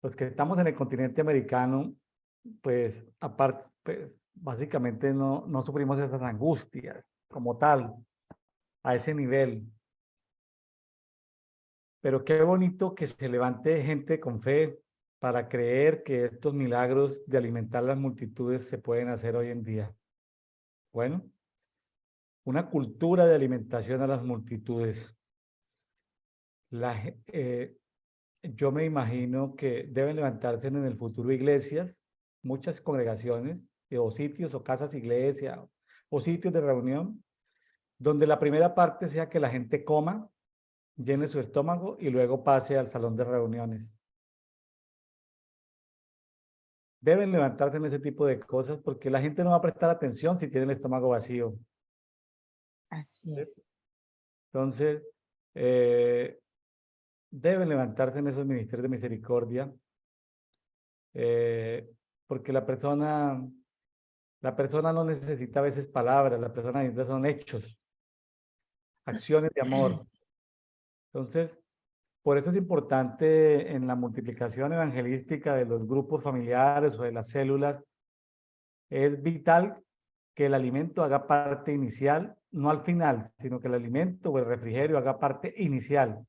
los que estamos en el continente americano, pues aparte, pues básicamente no sufrimos esas angustias como tal, a ese nivel. Pero qué bonito que se levante gente con fe para creer que estos milagros de alimentar las multitudes se pueden hacer hoy en día. Bueno, una cultura de alimentación a las multitudes. Yo me imagino que deben levantarse en el futuro iglesias, muchas congregaciones, o sitios o casas iglesia, o sitios de reunión, donde la primera parte sea que la gente coma, llene su estómago y luego pase al salón de reuniones. Deben levantarse en ese tipo de cosas porque la gente no va a prestar atención si tiene el estómago vacío. Así es. Entonces, deben levantarse en esos ministerios de misericordia, porque la persona no necesita a veces palabras, la persona necesita son hechos, acciones de amor. Entonces, por eso es importante en la multiplicación evangelística de los grupos familiares o de las células, es vital que el alimento haga parte inicial, no al final, sino que el alimento o el refrigerio haga parte inicial.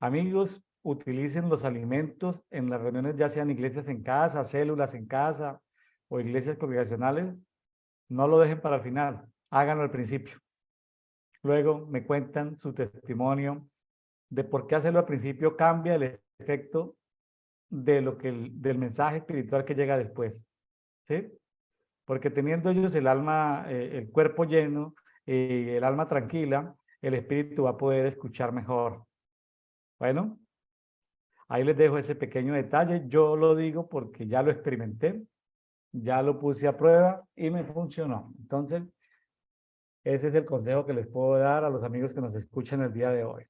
Amigos, utilicen los alimentos en las reuniones, ya sean iglesias en casa, células en casa o iglesias congregacionales. No lo dejen para el final, háganlo al principio. Luego me cuentan su testimonio de por qué hacerlo al principio cambia el efecto de del mensaje espiritual que llega después. ¿Sí? Porque teniendo ellos el alma, el cuerpo lleno y el alma tranquila, el espíritu va a poder escuchar mejor. Bueno, ahí les dejo ese pequeño detalle. Yo lo digo porque ya lo experimenté, ya lo puse a prueba y me funcionó. Entonces, ese es el consejo que les puedo dar a los amigos que nos escuchan el día de hoy.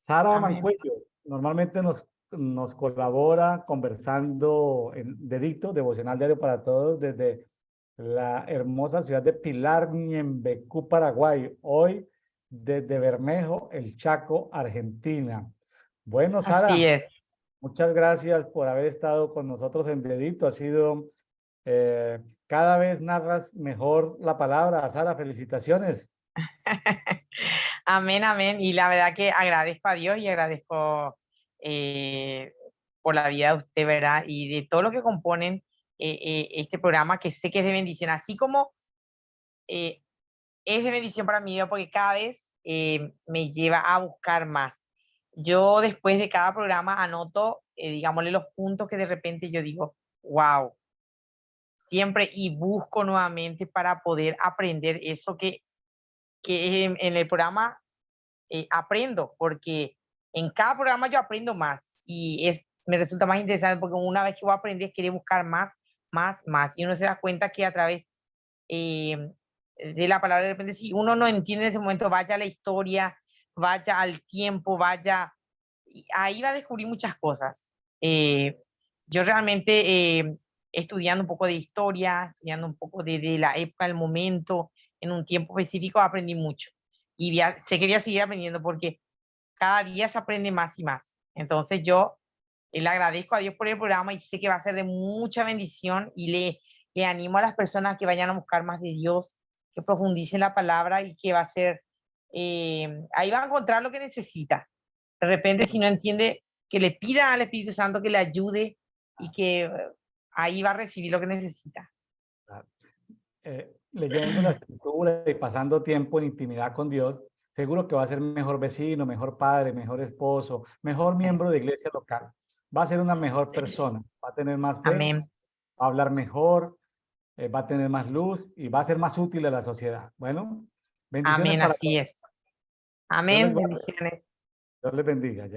Sara Amén. Mancuello normalmente nos colabora conversando en Dedito, Devocional Diario para Todos, desde la hermosa ciudad de Pilar, Ñembecú, Paraguay. Hoy desde Bermejo, El Chaco, Argentina. Bueno, Así Sara, es. muchas gracias por haber estado con nosotros en Dedito. Ha sido, cada vez narras mejor la palabra. Sara, felicitaciones. Amén, amén. Y la verdad que agradezco a Dios y agradezco eh, por la vida de usted, ¿verdad? Y de todo lo que componen este programa, que sé que es de bendición, así como eh, es de bendición para mí, porque cada vez me lleva a buscar más. Yo después de cada programa anoto, digámosle, los puntos que de repente yo digo, wow, siempre y busco nuevamente para poder aprender eso que en el programa aprendo, porque en cada programa yo aprendo más y me resulta más interesante porque una vez que voy a aprender, quiere buscar más, más, más. Y uno se da cuenta que a través de la palabra, de repente, si uno no entiende en ese momento, vaya a la historia, vaya al tiempo, vaya, ahí va a descubrir muchas cosas. Yo realmente, estudiando un poco de historia, estudiando un poco de la época, el momento, en un tiempo específico, aprendí mucho. Y sé que voy a seguir aprendiendo porque cada día se aprende más y más. Entonces yo le agradezco a Dios por el programa y sé que va a ser de mucha bendición y le animo a las personas que vayan a buscar más de Dios, que profundicen la palabra y que va a ser, ahí va a encontrar lo que necesita. De repente, si no entiende, que le pida al Espíritu Santo que le ayude y que ahí va a recibir lo que necesita. Leyendo la escritura y pasando tiempo en intimidad con Dios, seguro que va a ser mejor vecino, mejor padre, mejor esposo, mejor miembro de iglesia local. Va a ser una mejor persona, va a tener más fe, Amén. va a hablar mejor, va a tener más luz y va a ser más útil a la sociedad. Bueno, bendiciones Amén, para así todos. es. Dios les Amén, guarde. bendiciones. Dios les bendiga.